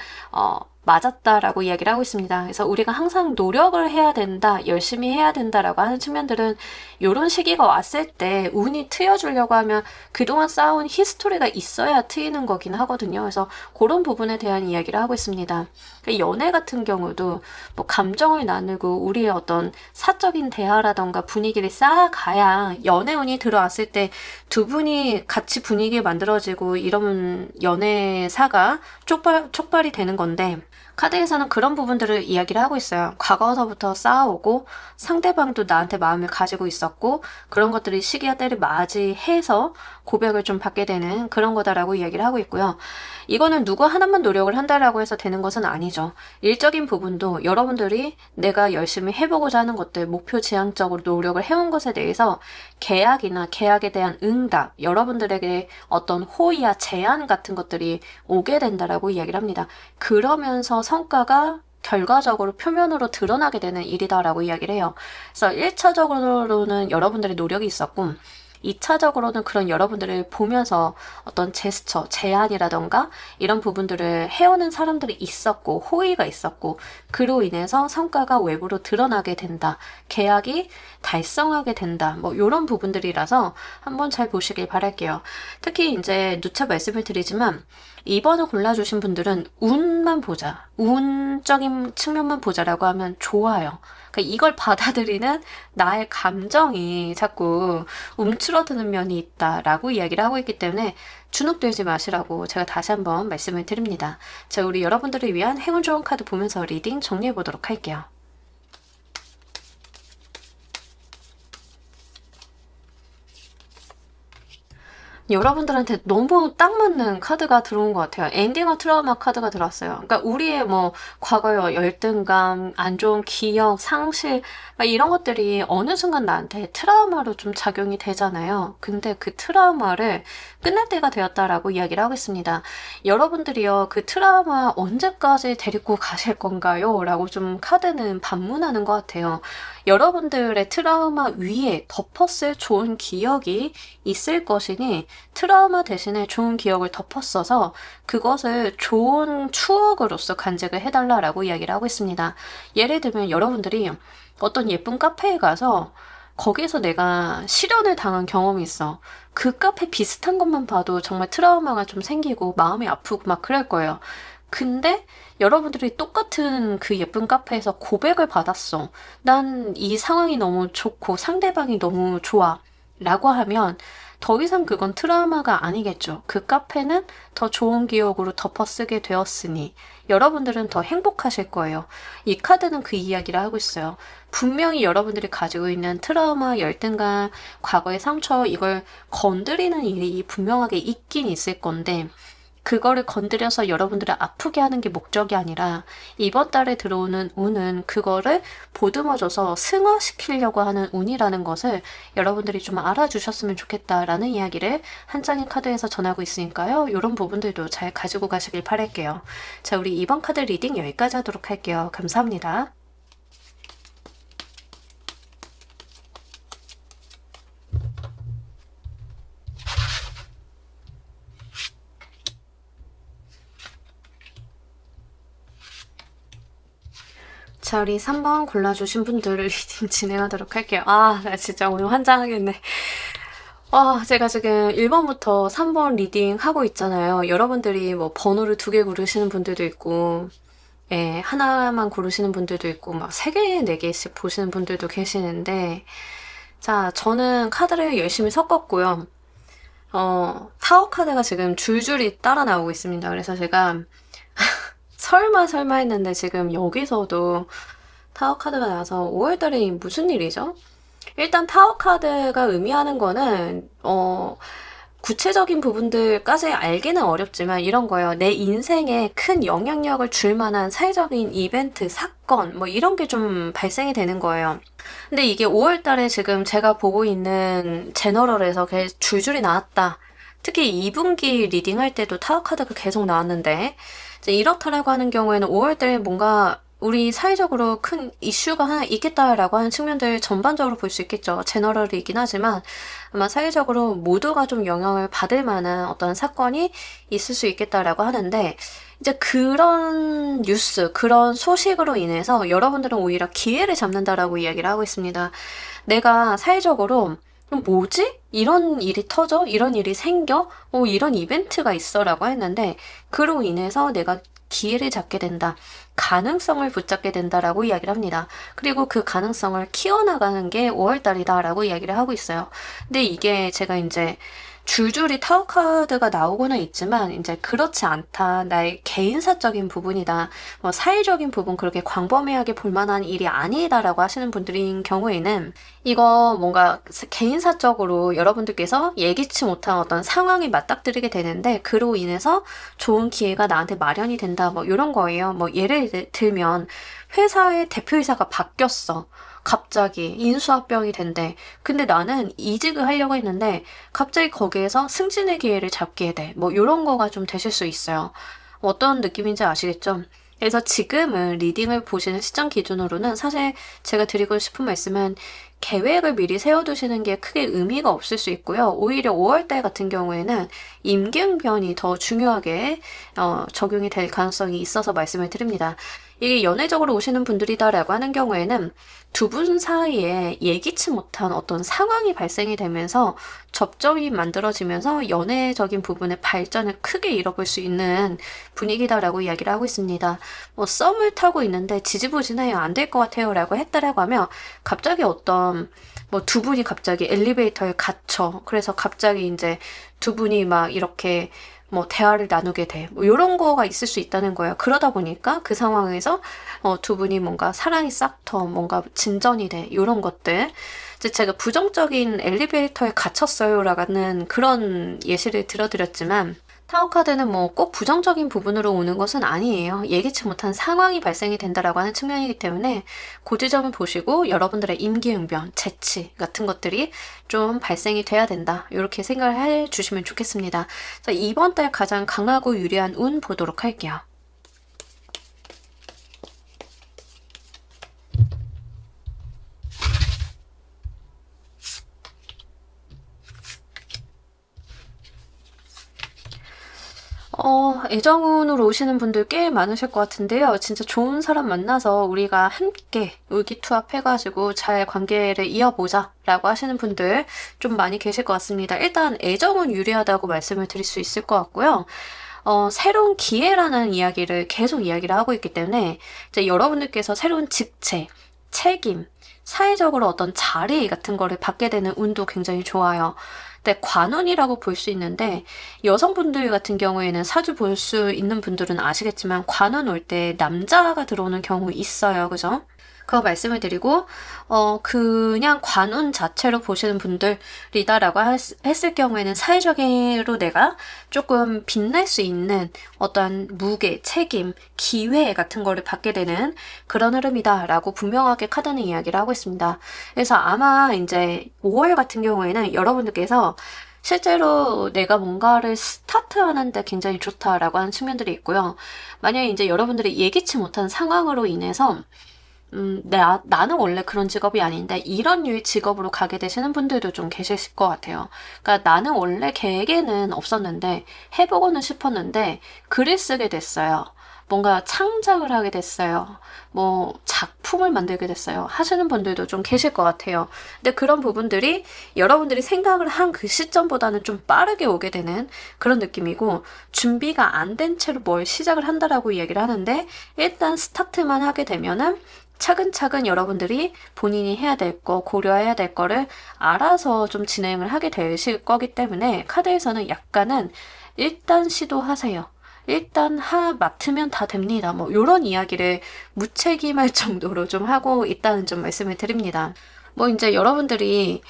맞았다라고 이야기를 하고 있습니다. 그래서 우리가 항상 노력을 해야 된다, 열심히 해야 된다라고 하는 측면들은 이런 시기가 왔을 때 운이 트여주려고 하면 그동안 쌓아온 히스토리가 있어야 트이는 거긴 하거든요. 그래서 그런 부분에 대한 이야기를 하고 있습니다. 연애 같은 경우도 뭐 감정을 나누고 우리의 어떤 사적인 대화라던가 분위기를 쌓아가야 연애운이 들어왔을 때 두 분이 같이 분위기 만들어지고 이런 연애사가 촉발이 되는 건데 카드에서는 그런 부분들을 이야기를 하고 있어요. 과거서부터 쌓아오고 상대방도 나한테 마음을 가지고 있었고 그런 것들이 시기와 때를 맞이해서 고백을 좀 받게 되는 그런 거다라고 이야기를 하고 있고요. 이거는 누구 하나만 노력을 한다라고 해서 되는 것은 아니죠. 일적인 부분도 여러분들이 내가 열심히 해보고자 하는 것들, 목표 지향적으로 노력을 해온 것에 대해서 계약이나 계약에 대한 응답, 여러분들에게 어떤 호의와 제안 같은 것들이 오게 된다라고 이야기를 합니다. 그러면서 성과가 결과적으로 표면으로 드러나게 되는 일이다라고 이야기를 해요. 그래서 1차적으로는 여러분들의 노력이 있었고 2차적으로는 그런 여러분들을 보면서 어떤 제스처, 제안이라던가 이런 부분들을 해오는 사람들이 있었고 호의가 있었고 그로 인해서 성과가 외부로 드러나게 된다. 계약이 달성하게 된다. 뭐 이런 부분들이라서 한번 잘 보시길 바랄게요. 특히 이제 누차 말씀을 드리지만 2번을 골라주신 분들은 운만 보자. 운적인 측면만 보자라고 하면 좋아요. 그러니까 이걸 받아들이는 나의 감정이 자꾸 움츠러드는 면이 있다라고 이야기를 하고 있기 때문에 주눅들지 마시라고 제가 다시 한번 말씀을 드립니다. 자, 우리 여러분들을 위한 행운 좋은 카드 보면서 리딩 정리해 보도록 할게요. 여러분들한테 너무 딱 맞는 카드가 들어온 것 같아요. 엔딩과 트라우마 카드가 들어왔어요. 그러니까 우리의 뭐 과거의 열등감, 안 좋은 기억, 상실 막 이런 것들이 어느 순간 나한테 트라우마로 좀 작용이 되잖아요. 근데 그 트라우마를 끝낼 때가 되었다라고 이야기를 하고 있습니다. 여러분들이요, 그 트라우마 언제까지 데리고 가실 건가요? 라고 좀 카드는 반문하는 것 같아요. 여러분들의 트라우마 위에 덮었을 좋은 기억이 있을 것이니 트라우마 대신에 좋은 기억을 덮었어서 그것을 좋은 추억으로서 간직을 해달라고 이야기를 하고 있습니다. 예를 들면 여러분들이 어떤 예쁜 카페에 가서 거기에서 내가 실연을 당한 경험이 있어. 그 카페 비슷한 것만 봐도 정말 트라우마가 좀 생기고 마음이 아프고 막 그럴 거예요. 근데 여러분들이 똑같은 그 예쁜 카페에서 고백을 받았어. 난 이 상황이 너무 좋고 상대방이 너무 좋아. 라고 하면 더 이상 그건 트라우마가 아니겠죠. 그 카페는 더 좋은 기억으로 덮어쓰게 되었으니 여러분들은 더 행복하실 거예요. 이 카드는 그 이야기를 하고 있어요. 분명히 여러분들이 가지고 있는 트라우마, 열등감, 과거의 상처, 이걸 건드리는 일이 분명하게 있긴 있을 건데 그거를 건드려서 여러분들을 아프게 하는 게 목적이 아니라 이번 달에 들어오는 운은 그거를 보듬어줘서 승화시키려고 하는 운이라는 것을 여러분들이 좀 알아주셨으면 좋겠다라는 이야기를 한 장의 카드에서 전하고 있으니까요. 이런 부분들도 잘 가지고 가시길 바랄게요. 자, 우리 이번 카드 리딩 여기까지 하도록 할게요. 감사합니다. 자, 우리 3번 골라주신 분들 리딩 진행하도록 할게요. 아, 나 진짜 오늘 환장하겠네. 제가 지금 1번부터 3번 리딩 하고 있잖아요. 여러분들이 뭐 번호를 2개 고르시는 분들도 있고, 예, 하나만 고르시는 분들도 있고, 막 3개, 4개씩 보시는 분들도 계시는데, 자, 저는 카드를 열심히 섞었고요. 타워 카드가 지금 줄줄이 따라 나오고 있습니다. 그래서 제가 설마 했는데 지금 여기서도 타워 카드가 나와서 5월달에 무슨 일이죠? 일단 타워 카드가 의미하는 거는 구체적인 부분들까지 알기는 어렵지만 이런 거예요. 내 인생에 큰 영향력을 줄 만한 사회적인 이벤트, 사건 뭐 이런 게 좀 발생이 되는 거예요. 근데 이게 5월달에 지금 제가 보고 있는 제너럴에서 줄줄이 나왔다. 특히 2분기 리딩할 때도 타워 카드가 계속 나왔는데 이렇다라고 하는 경우에는 5월달에 뭔가 우리 사회적으로 큰 이슈가 하나 있겠다라고 하는 측면들 전반적으로 볼 수 있겠죠. 제너럴이긴 하지만 아마 사회적으로 모두가 좀 영향을 받을 만한 어떤 사건이 있을 수 있겠다라고 하는데 이제 그런 뉴스, 그런 소식으로 인해서 여러분들은 오히려 기회를 잡는다라고 이야기를 하고 있습니다. 내가 사회적으로 뭐지? 이런 일이 터져? 이런 일이 생겨? 이런 이벤트가 있어 라고 했는데 그로 인해서 내가 기회를 잡게 된다. 가능성을 붙잡게 된다라고 이야기를 합니다. 그리고 그 가능성을 키워나가는 게 5월달이다 라고 이야기를 하고 있어요. 근데 이게 제가 이제 줄줄이 타워 카드가 나오고는 있지만 이제 그렇지 않다. 나의 개인사적인 부분이다. 뭐 사회적인 부분 그렇게 광범위하게 볼 만한 일이 아니다라고 하시는 분들인 경우에는 이거 뭔가 개인사적으로 여러분들께서 예기치 못한 어떤 상황이 맞닥뜨리게 되는데 그로 인해서 좋은 기회가 나한테 마련이 된다. 뭐 이런 거예요. 뭐 예를 들면 회사의 대표이사가 바뀌었어. 갑자기 인수합병이 된대. 근데 나는 이직을 하려고 했는데 갑자기 거기에서 승진의 기회를 잡게 돼. 뭐 이런 거가 좀 되실 수 있어요. 어떤 느낌인지 아시겠죠? 그래서 지금은 리딩을 보시는 시점 기준으로는 사실 제가 드리고 싶은 말씀은 계획을 미리 세워두시는 게 크게 의미가 없을 수 있고요. 오히려 5월달 같은 경우에는 임기응변이 더 중요하게 적용이 될 가능성이 있어서 말씀을 드립니다. 이게 연애적으로 오시는 분들이다라고 하는 경우에는 두 분 사이에 예기치 못한 어떤 상황이 발생이 되면서 접점이 만들어지면서 연애적인 부분의 발전을 크게 잃어볼 수 있는 분위기다라고 이야기를 하고 있습니다. 뭐 썸을 타고 있는데 지지부진해요. 안 될 것 같아요. 라고 했다라고 하면 갑자기 어떤 뭐 두 분이 갑자기 엘리베이터에 갇혀. 그래서 갑자기 이제 두 분이 막 이렇게 뭐 대화를 나누게 돼. 뭐 이런 거가 있을 수 있다는 거예요. 그러다 보니까 그 상황에서 두 분이 뭔가 사랑이 싹터 뭔가 진전이 돼. 이런 것들. 이제 제가 부정적인 엘리베이터에 갇혔어요라는 그런 예시를 들어드렸지만 타워 카드는 뭐 꼭 부정적인 부분으로 오는 것은 아니에요. 예기치 못한 상황이 발생이 된다라고 하는 측면이기 때문에 그 지점을 보시고 여러분들의 임기응변, 재치 같은 것들이 좀 발생이 돼야 된다. 이렇게 생각을 해주시면 좋겠습니다. 자, 이번 달 가장 강하고 유리한 운 보도록 할게요. 애정운으로 오시는 분들 꽤 많으실 것 같은데요. 진짜 좋은 사람 만나서 우리가 함께 의기투합해가지고 잘 관계를 이어보자 라고 하시는 분들 좀 많이 계실 것 같습니다. 일단 애정은 유리하다고 말씀을 드릴 수 있을 것 같고요. 새로운 기회라는 이야기를 계속 이야기를 하고 있기 때문에 이제 여러분들께서 새로운 직책, 책임, 사회적으로 어떤 자리 같은 거를 받게 되는 운도 굉장히 좋아요. 근데 관운이라고 볼 수 있는데 여성분들 같은 경우에는 사주 볼 수 있는 분들은 아시겠지만 관운 올 때 남자가 들어오는 경우 있어요. 그죠? 그거 말씀을 드리고 그냥 관운 자체로 보시는 분들이다라고 했을 경우에는 사회적으로 내가 조금 빛날 수 있는 어떠한 무게, 책임, 기회 같은 거를 받게 되는 그런 흐름이다라고 분명하게 카드는 이야기를 하고 있습니다. 그래서 아마 이제 5월 같은 경우에는 여러분들께서 실제로 내가 뭔가를 스타트하는데 굉장히 좋다라고 하는 측면들이 있고요. 만약에 이제 여러분들이 예기치 못한 상황으로 인해서 나는 원래 그런 직업이 아닌데 이런 류의 직업으로 가게 되시는 분들도 좀 계실 것 같아요. 그러니까 나는 원래 계획에는 없었는데 해보고는 싶었는데 글을 쓰게 됐어요. 뭔가 창작을 하게 됐어요. 뭐 작품을 만들게 됐어요. 하시는 분들도 좀 계실 것 같아요. 근데 그런 부분들이 여러분들이 생각을 한 그 시점보다는 좀 빠르게 오게 되는 그런 느낌이고 준비가 안 된 채로 뭘 시작을 한다라고 이야기를 하는데 일단 스타트만 하게 되면은 차근차근 여러분들이 본인이 해야 될 거, 고려해야 될 거를 알아서 좀 진행을 하게 되실 거기 때문에 카드에서는 약간은 일단 시도하세요. 일단 맡으면 다 됩니다. 뭐 이런 이야기를 무책임할 정도로 좀 하고 있다는 좀 말씀을 드립니다. 뭐 이제 여러분들이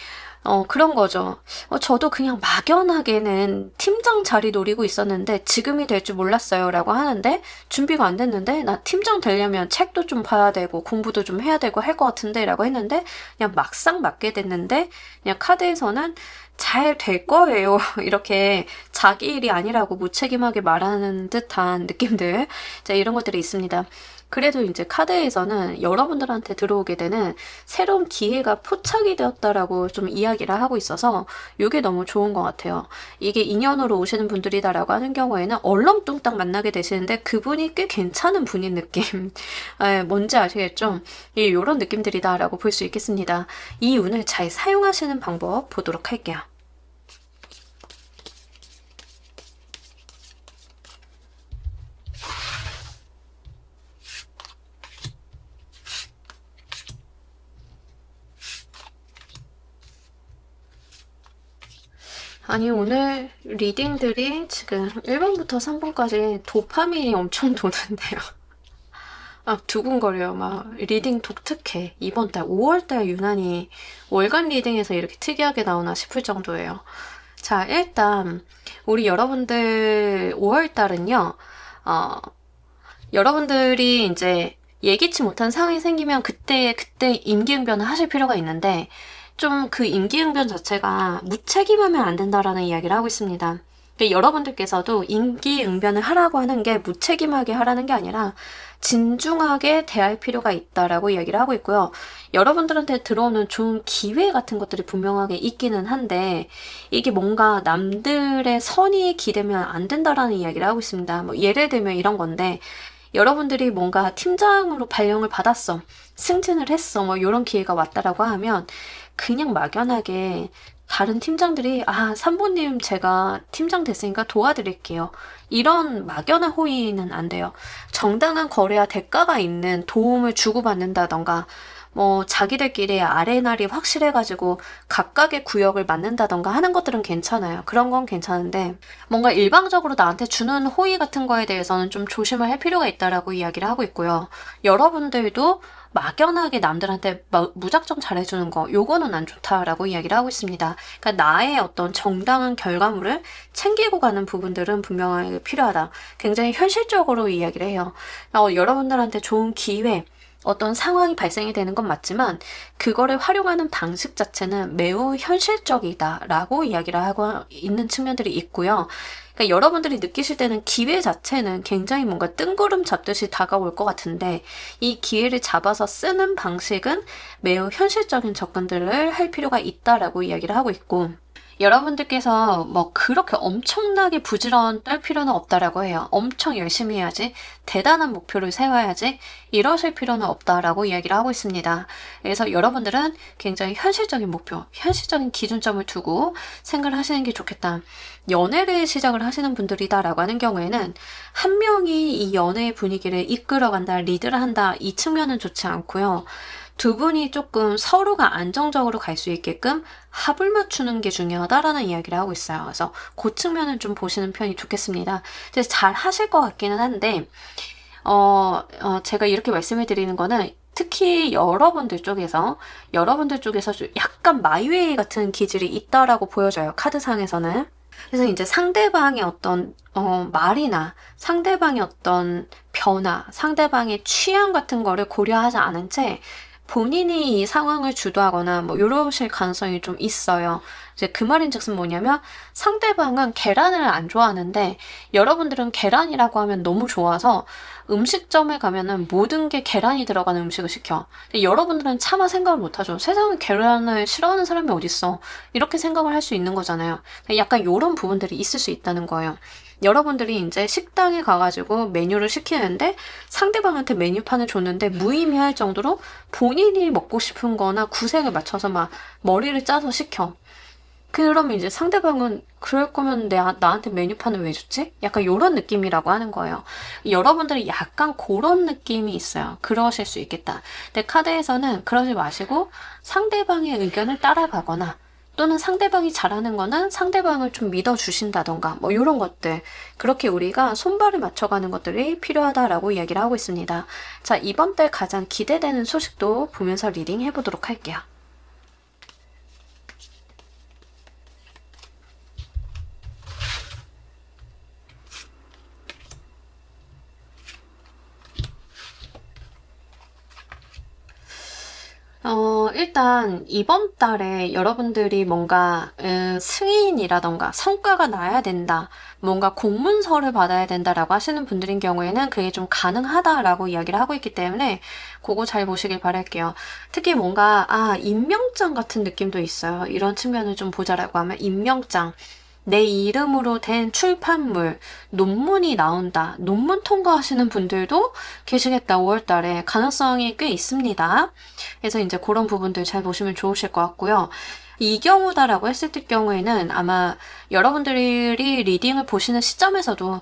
그런 거죠. 저도 그냥 막연하게는 팀장 자리 노리고 있었는데 지금이 될 줄 몰랐어요 라고 하는데 준비가 안 됐는데 나 팀장 되려면 책도 좀 봐야 되고 공부도 좀 해야 되고 할 것 같은데 라고 했는데 그냥 막상 맡게 됐는데 그냥 카드에서는 잘 될 거예요. 이렇게 자기 일이 아니라고 무책임하게 말하는 듯한 느낌들. 자, 이런 것들이 있습니다. 그래도 이제 카드에서는 여러분들한테 들어오게 되는 새로운 기회가 포착이 되었다라고 좀 이야기를 하고 있어서 이게 너무 좋은 것 같아요. 이게 인연으로 오시는 분들이다라고 하는 경우에는 얼렁뚱땅 만나게 되시는데 그분이 꽤 괜찮은 분인 느낌. 뭔지 아시겠죠? 이런 느낌들이다라고 볼 수 있겠습니다. 이 운을 잘 사용하시는 방법 보도록 할게요. 아니 오늘 리딩들이 지금 1번부터 3번까지 도파민이 엄청 도는데요. 두근거려요. 막 리딩 독특해. 이번 달 5월달 유난히 월간 리딩에서 이렇게 특이하게 나오나 싶을 정도예요. 자, 일단 우리 여러분들 5월달은요. 여러분들이 이제 예기치 못한 상황이 생기면 그때 임기응변을 하실 필요가 있는데 좀 그 임기응변 자체가 무책임하면 안 된다라는 이야기를 하고 있습니다. 여러분들께서도 임기응변을 하라고 하는 게 무책임하게 하라는 게 아니라 진중하게 대할 필요가 있다라고 이야기를 하고 있고요. 여러분들한테 들어오는 좋은 기회 같은 것들이 분명하게 있기는 한데 이게 뭔가 남들의 선의에 기대면 안 된다라는 이야기를 하고 있습니다. 뭐 예를 들면 이런 건데 여러분들이 뭔가 팀장으로 발령을 받았어. 승진을 했어. 뭐 이런 기회가 왔다라고 하면 그냥 막연하게 다른 팀장들이 3번님 제가 팀장 됐으니까 도와드릴게요. 이런 막연한 호의는 안 돼요. 정당한 거래와 대가가 있는 도움을 주고받는다던가 뭐 자기들끼리 아레날이 확실해가지고 각각의 구역을 맡는다던가 하는 것들은 괜찮아요. 그런 건 괜찮은데 뭔가 일방적으로 나한테 주는 호의 같은 거에 대해서는 좀 조심을 할 필요가 있다라고 이야기를 하고 있고요. 여러분들도 막연하게 남들한테 무작정 잘해주는 거 요거는 안 좋다라고 이야기를 하고 있습니다. 그러니까 나의 어떤 정당한 결과물을 챙기고 가는 부분들은 분명하게 필요하다. 굉장히 현실적으로 이야기를 해요. 여러분들한테 좋은 기회 어떤 상황이 발생이 되는 건 맞지만 그거를 활용하는 방식 자체는 매우 현실적이다라고 이야기를 하고 있는 측면들이 있고요. 그러니까 여러분들이 느끼실 때는 기회 자체는 굉장히 뭔가 뜬구름 잡듯이 다가올 것 같은데 이 기회를 잡아서 쓰는 방식은 매우 현실적인 접근들을 할 필요가 있다라고 이야기를 하고 있고 여러분들께서 뭐 그렇게 엄청나게 부지런 떨 필요는 없다라고 해요. 엄청 열심히 해야지, 대단한 목표를 세워야지 이러실 필요는 없다라고 이야기를 하고 있습니다. 그래서 여러분들은 굉장히 현실적인 목표, 현실적인 기준점을 두고 생각을 하시는 게 좋겠다. 연애를 시작을 하시는 분들이다라고 하는 경우에는 한 명이 이 연애의 분위기를 이끌어간다, 리드를 한다 이 측면은 좋지 않고요. 두 분이 조금 서로가 안정적으로 갈 수 있게끔 합을 맞추는 게 중요하다라는 이야기를 하고 있어요. 그래서 그 측면은 좀 보시는 편이 좋겠습니다. 그래서 잘 하실 것 같기는 한데, 제가 이렇게 말씀을 드리는 거는 특히 여러분들 쪽에서 좀 약간 마이웨이 같은 기질이 있다라고 보여져요. 카드상에서는. 그래서 이제 상대방의 어떤 말이나 상대방의 어떤 변화, 상대방의 취향 같은 거를 고려하지 않은 채 본인이 이 상황을 주도하거나 뭐 이러실 가능성이 좀 있어요. 이제 그 말인즉슨 뭐냐면 상대방은 계란을 안 좋아하는데 여러분들은 계란이라고 하면 너무 좋아서 음식점에 가면은 모든 게 계란이 들어가는 음식을 시켜. 근데 여러분들은 차마 생각을 못하죠. 세상에 계란을 싫어하는 사람이 어딨어. 이렇게 생각을 할 수 있는 거잖아요. 약간 이런 부분들이 있을 수 있다는 거예요. 여러분들이 이제 식당에 가가지고 메뉴를 시키는데 상대방한테 메뉴판을 줬는데 무의미할 정도로 본인이 먹고 싶은 거나 구색을 맞춰서 막 머리를 짜서 시켜. 그러면 이제 상대방은 그럴 거면 나한테 메뉴판을 왜 줬지? 약간 이런 느낌이라고 하는 거예요. 여러분들이 약간 그런 느낌이 있어요. 그러실 수 있겠다. 근데 카드에서는 그러지 마시고 상대방의 의견을 따라가거나 또는 상대방이 잘하는 거는 상대방을 좀 믿어주신다던가 뭐 이런 것들, 그렇게 우리가 손발을 맞춰가는 것들이 필요하다라고 이야기를 하고 있습니다. 자, 이번 달 가장 기대되는 소식도 보면서 리딩 해보도록 할게요. 일단 이번 달에 여러분들이 뭔가 승인이라던가 성과가 나야 된다, 뭔가 공문서를 받아야 된다라고 하시는 분들인 경우에는 그게 좀 가능하다라고 이야기를 하고 있기 때문에 그거 잘 보시길 바랄게요. 특히 뭔가 임명장 같은 느낌도 있어요. 이런 측면을 좀 보자라고 하면 임명장, 내 이름으로 된 출판물, 논문이 나온다. 논문 통과하시는 분들도 계시겠다. 5월달에 가능성이 꽤 있습니다. 그래서 이제 그런 부분들 잘 보시면 좋으실 것 같고요. 이 경우다라고 했을 때 경우에는 아마 여러분들이 리딩을 보시는 시점에서도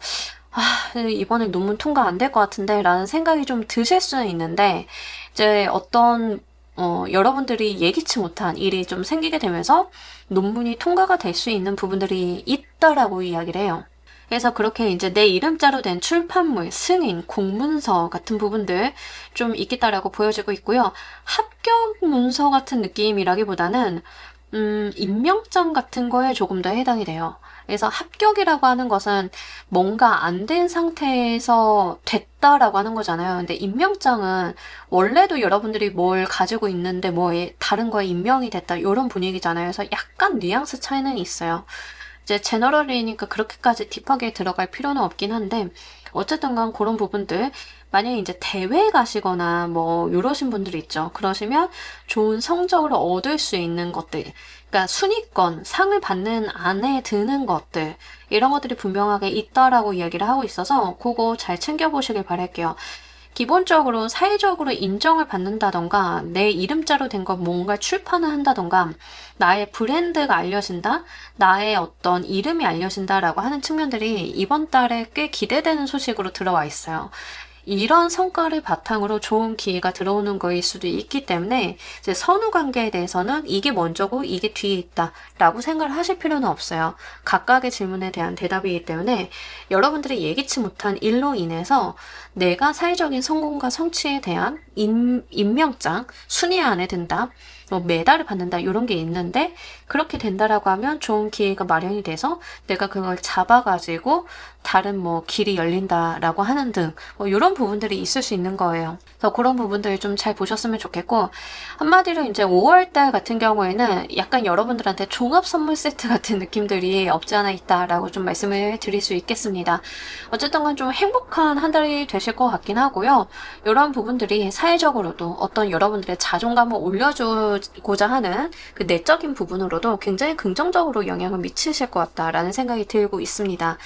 이번에 논문 통과 안 될 것 같은데 라는 생각이 좀 드실 수는 있는데, 이제 어떤 여러분들이 예기치 못한 일이 좀 생기게 되면서 논문이 통과가 될 수 있는 부분들이 있다라고 이야기를 해요. 그래서 그렇게 이제 내 이름자로 된 출판물, 승인, 공문서 같은 부분들 좀 있겠다라고 보여지고 있고요. 합격 문서 같은 느낌이라기보다는 임명장 같은 거에 조금 더 해당이 돼요. 그래서 합격이라고 하는 것은 뭔가 안 된 상태에서 됐다라고 하는 거잖아요. 근데 임명장은 원래도 여러분들이 뭘 가지고 있는데 다른 거에 임명이 됐다, 이런 분위기잖아요. 그래서 약간 뉘앙스 차이는 있어요. 이제 제너럴이니까 그렇게까지 딥하게 들어갈 필요는 없긴 한데, 어쨌든 간 그런 부분들, 만약에 이제 대회 가시거나 뭐 이러신 분들이 있죠. 그러시면 좋은 성적을 얻을 수 있는 것들, 그러니까 순위권, 상을 받는 안에 드는 것들, 이런 것들이 분명하게 있다라고 이야기를 하고 있어서 그거 잘 챙겨보시길 바랄게요. 기본적으로 사회적으로 인정을 받는다던가 내 이름자로 된 거 뭔가 출판을 한다던가 나의 브랜드가 알려진다, 나의 어떤 이름이 알려진다라고 하는 측면들이 이번 달에 꽤 기대되는 소식으로 들어와 있어요. 이런 성과를 바탕으로 좋은 기회가 들어오는 거일 수도 있기 때문에 이제 선후 관계에 대해서는 이게 먼저고 이게 뒤에 있다 라고 생각을 하실 필요는 없어요. 각각의 질문에 대한 대답이기 때문에 여러분들이 예기치 못한 일로 인해서 내가 사회적인 성공과 성취에 대한 임명장, 순위 안에 든다, 뭐 메달을 받는다, 이런 게 있는데, 그렇게 된다라고 하면 좋은 기회가 마련이 돼서 내가 그걸 잡아가지고 다른 뭐 길이 열린다라고 하는 등 뭐 이런 부분들이 있을 수 있는 거예요. 그래서 그런 부분들 좀 잘 보셨으면 좋겠고, 한마디로 이제 5월달 같은 경우에는 약간 여러분들한테 종합 선물 세트 같은 느낌들이 없지 않아 있다라고 좀 말씀을 드릴 수 있겠습니다. 어쨌든 간 좀 행복한 한 달이 되실 것 같긴 하고요. 이런 부분들이 사회적으로도 어떤 여러분들의 자존감을 올려주고자 하는 그 내적인 부분으로도 굉장히 긍정적으로 영향을 미치실 것 같다라는 생각이 들고 있습니다.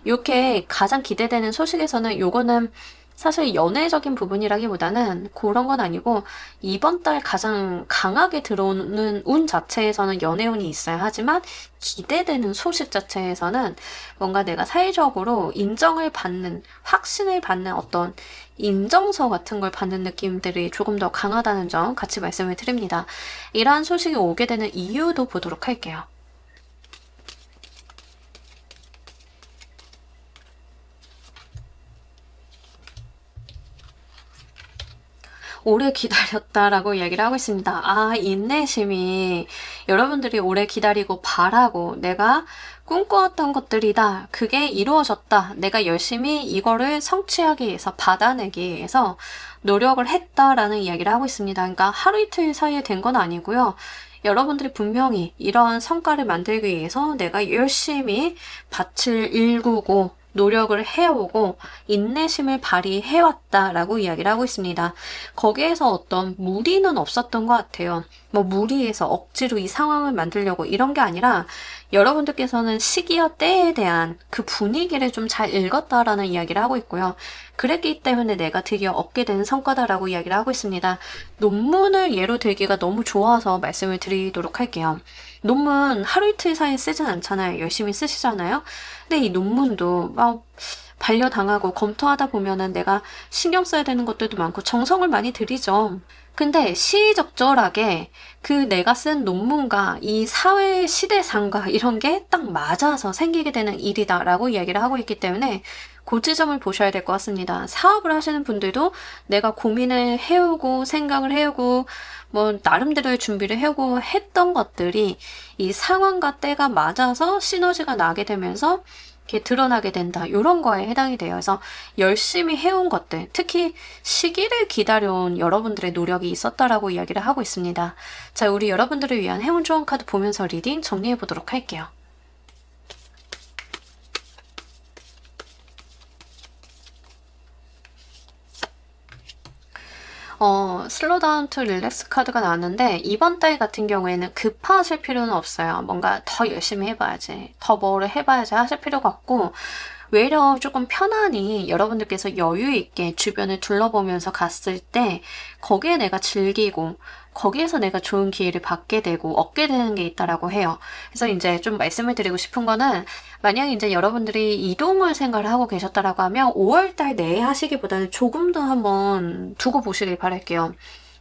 이렇게 가장 기대되는 소식에서는 요거는 사실 연애적인 부분이라기보다는 그런 건 아니고 이번 달 가장 강하게 들어오는 운 자체에서는 연애운이 있어요. 하지만 기대되는 소식 자체에서는 뭔가 내가 사회적으로 인정을 받는, 확신을 받는 어떤 인정서 같은 걸 받는 느낌들이 조금 더 강하다는 점 같이 말씀을 드립니다. 이러한 소식이 오게 되는 이유도 보도록 할게요. 오래 기다렸다라고 이야기를 하고 있습니다. 아, 인내심이 여러분들이 오래 기다리고 바라고 내가 꿈꿔왔던 것들이다. 그게 이루어졌다. 내가 열심히 이거를 성취하기 위해서, 받아내기 위해서 노력을 했다라는 이야기를 하고 있습니다. 그러니까 하루 이틀 사이에 된 건 아니고요. 여러분들이 분명히 이러한 성과를 만들기 위해서 내가 열심히 밭을 일구고 노력을 해오고 인내심을 발휘해왔다라고 이야기를 하고 있습니다. 거기에서 어떤 무리는 없었던 것 같아요. 뭐 무리해서 억지로 이 상황을 만들려고 이런 게 아니라 여러분들께서는 시기와 때에 대한 그 분위기를 좀 잘 읽었다라는 이야기를 하고 있고요. 그랬기 때문에 내가 드디어 얻게 된 성과다라고 이야기를 하고 있습니다. 논문을 예로 들기가 너무 좋아서 말씀을 드리도록 할게요. 논문 하루 이틀 사이에 쓰진 않잖아요. 열심히 쓰시잖아요. 근데 이 논문도 막 반려당하고 검토하다 보면은 내가 신경 써야 되는 것들도 많고 정성을 많이 들이죠. 근데 시의적절하게 그 내가 쓴 논문과 이 사회 시대상과 이런 게 딱 맞아서 생기게 되는 일이다라고 이야기를 하고 있기 때문에 그 지점을 보셔야 될 것 같습니다. 사업을 하시는 분들도 내가 고민을 해오고 생각을 해오고 뭐 나름대로의 준비를 해오고 했던 것들이 이 상황과 때가 맞아서 시너지가 나게 되면서 이렇게 드러나게 된다. 이런 거에 해당이 돼요. 그래서 열심히 해온 것들, 특히 시기를 기다려온 여러분들의 노력이 있었다라고 이야기를 하고 있습니다. 자, 우리 여러분들을 위한 행운 조언 카드 보면서 리딩 정리해 보도록 할게요. 슬로우 다운 투 릴렉스 카드가 나왔는데 이번 달 같은 경우에는 급하실 필요는 없어요. 뭔가 더 열심히 해봐야지, 더 뭐를 해봐야지 하실 필요가 없고 외려 조금 편안히 여러분들께서 여유 있게 주변을 둘러보면서 갔을 때 거기에 내가 즐기고 거기에서 내가 좋은 기회를 받게 되고 얻게 되는 게 있다라고 해요. 그래서 이제 좀 말씀을 드리고 싶은 거는 만약에 이제 여러분들이 이동을 생각을 하고 계셨다라고 하면 5월달 내에 하시기보다는 조금 더 한번 두고 보시길 바랄게요.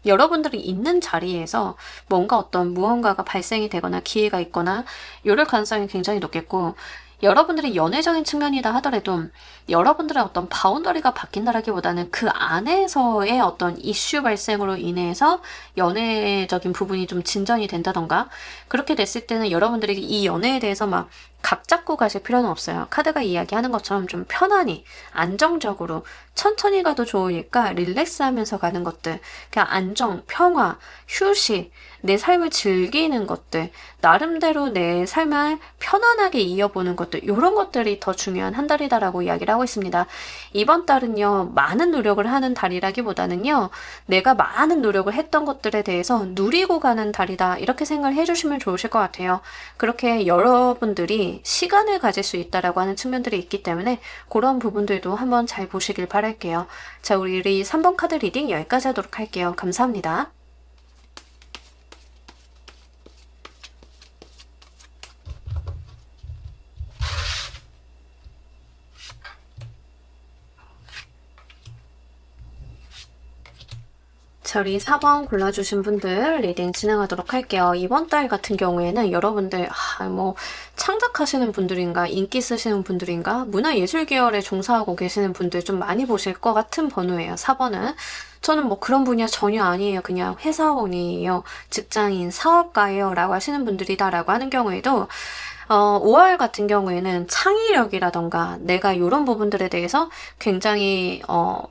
여러분들이 있는 자리에서 뭔가 어떤 무언가가 발생이 되거나 기회가 있거나 이럴 가능성이 굉장히 높겠고 여러분들이 연애적인 측면이다 하더라도 여러분들의 어떤 바운더리가 바뀐다라기보다는 그 안에서의 어떤 이슈 발생으로 인해서 연애적인 부분이 좀 진전이 된다던가 그렇게 됐을 때는 여러분들이 이 연애에 대해서 막 각 잡고 가실 필요는 없어요. 카드가 이야기하는 것처럼 좀 편안히 안정적으로 천천히 가도 좋으니까 릴렉스 하면서 가는 것들, 그냥 안정, 평화, 휴식, 내 삶을 즐기는 것들, 나름대로 내 삶을 편안하게 이어보는 것들, 이런 것들이 더 중요한 한 달이다라고 이야기를 하고 있습니다. 이번 달은요, 많은 노력을 하는 달이라기보다는요, 내가 많은 노력을 했던 것들에 대해서 누리고 가는 달이다, 이렇게 생각을 해주시면 좋으실 것 같아요. 그렇게 여러분들이 시간을 가질 수 있다라고 하는 측면들이 있기 때문에 그런 부분들도 한번 잘 보시길 바랄게요. 자, 우리 3번 카드 리딩 여기까지 하도록 할게요. 감사합니다. 자, 우리 4번 골라주신 분들 리딩 진행하도록 할게요. 이번 달 같은 경우에는 여러분들 뭐 창작하시는 분들인가 인기 쓰시는 분들인가 문화예술 계열에 종사하고 계시는 분들 좀 많이 보실 것 같은 번호예요. 4번은. 저는 뭐 그런 분야 전혀 아니에요. 그냥 회사원이에요. 직장인, 사업가예요. 라고 하시는 분들이다 라고 하는 경우에도 5월 같은 경우에는 창의력이라던가 내가 이런 부분들에 대해서 굉장히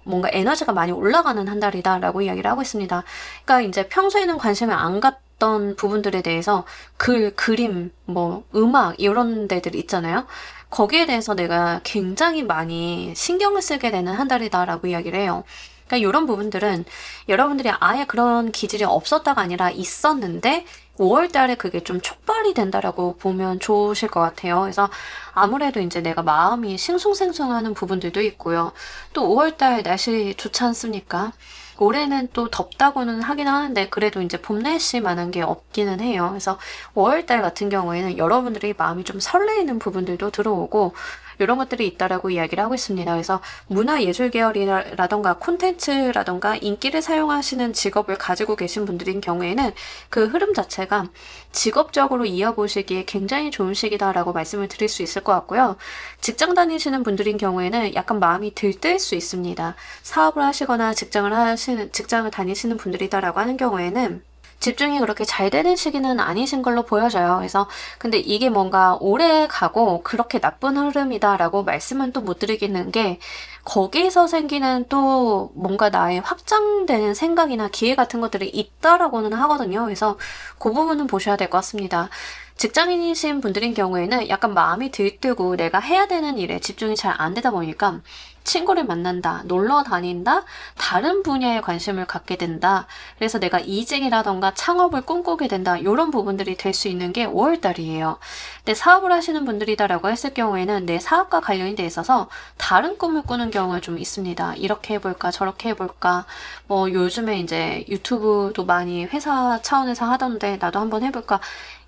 뭔가 에너지가 많이 올라가는 한 달이다 라고 이야기를 하고 있습니다. 그러니까 이제 평소에는 관심을 안 갖던 부분들에 대해서 글, 그림, 뭐 음악 이런 데들 있잖아요. 거기에 대해서 내가 굉장히 많이 신경을 쓰게 되는 한 달이다 라고 이야기를 해요. 그러니까 이런 부분들은 여러분들이 아예 그런 기질이 없었다가 아니라 있었는데 5월 달에 그게 좀 촉발이 된다라고 보면 좋으실 것 같아요. 그래서 아무래도 이제 내가 마음이 싱숭생숭하는 부분들도 있고요. 또 5월 달 날씨 좋지 않습니까? 올해는 또 덥다고는 하긴 하는데 그래도 이제 봄 날씨만한 게 없기는 해요. 그래서 5월달 같은 경우에는 여러분들이 마음이 좀 설레이는 부분들도 들어오고 이런 것들이 있다라고 이야기를 하고 있습니다. 그래서 문화예술 계열이라던가 콘텐츠라던가 인기를 사용하시는 직업을 가지고 계신 분들인 경우에는 그 흐름 자체가 직업적으로 이어보시기에 굉장히 좋은 시기다라고 말씀을 드릴 수 있을 것 같고요. 직장 다니시는 분들인 경우에는 약간 마음이 들뜰 수 있습니다. 사업을 하시거나 직장을 다니시는 분들이다라고 하는 경우에는 집중이 그렇게 잘 되는 시기는 아니신 걸로 보여져요. 그래서 근데 이게 뭔가 오래 가고 그렇게 나쁜 흐름이다라고 말씀은 또 못 드리겠는 게 거기서 생기는 또 뭔가 나의 확장되는 생각이나 기회 같은 것들이 있다라고는 하거든요. 그래서 그 부분은 보셔야 될 것 같습니다. 직장인이신 분들인 경우에는 약간 마음이 들뜨고 내가 해야 되는 일에 집중이 잘 안 되다 보니까 친구를 만난다, 놀러 다닌다, 다른 분야에 관심을 갖게 된다. 그래서 내가 이직이라던가 창업을 꿈꾸게 된다. 이런 부분들이 될 수 있는 게 5월달이에요. 근데 사업을 하시는 분들이다라고 했을 경우에는 내 사업과 관련이 돼 있어서 다른 꿈을 꾸는 경우가 좀 있습니다. 이렇게 해볼까, 저렇게 해볼까. 뭐 요즘에 이제 유튜브도 많이 회사 차원에서 하던데 나도 한번 해볼까.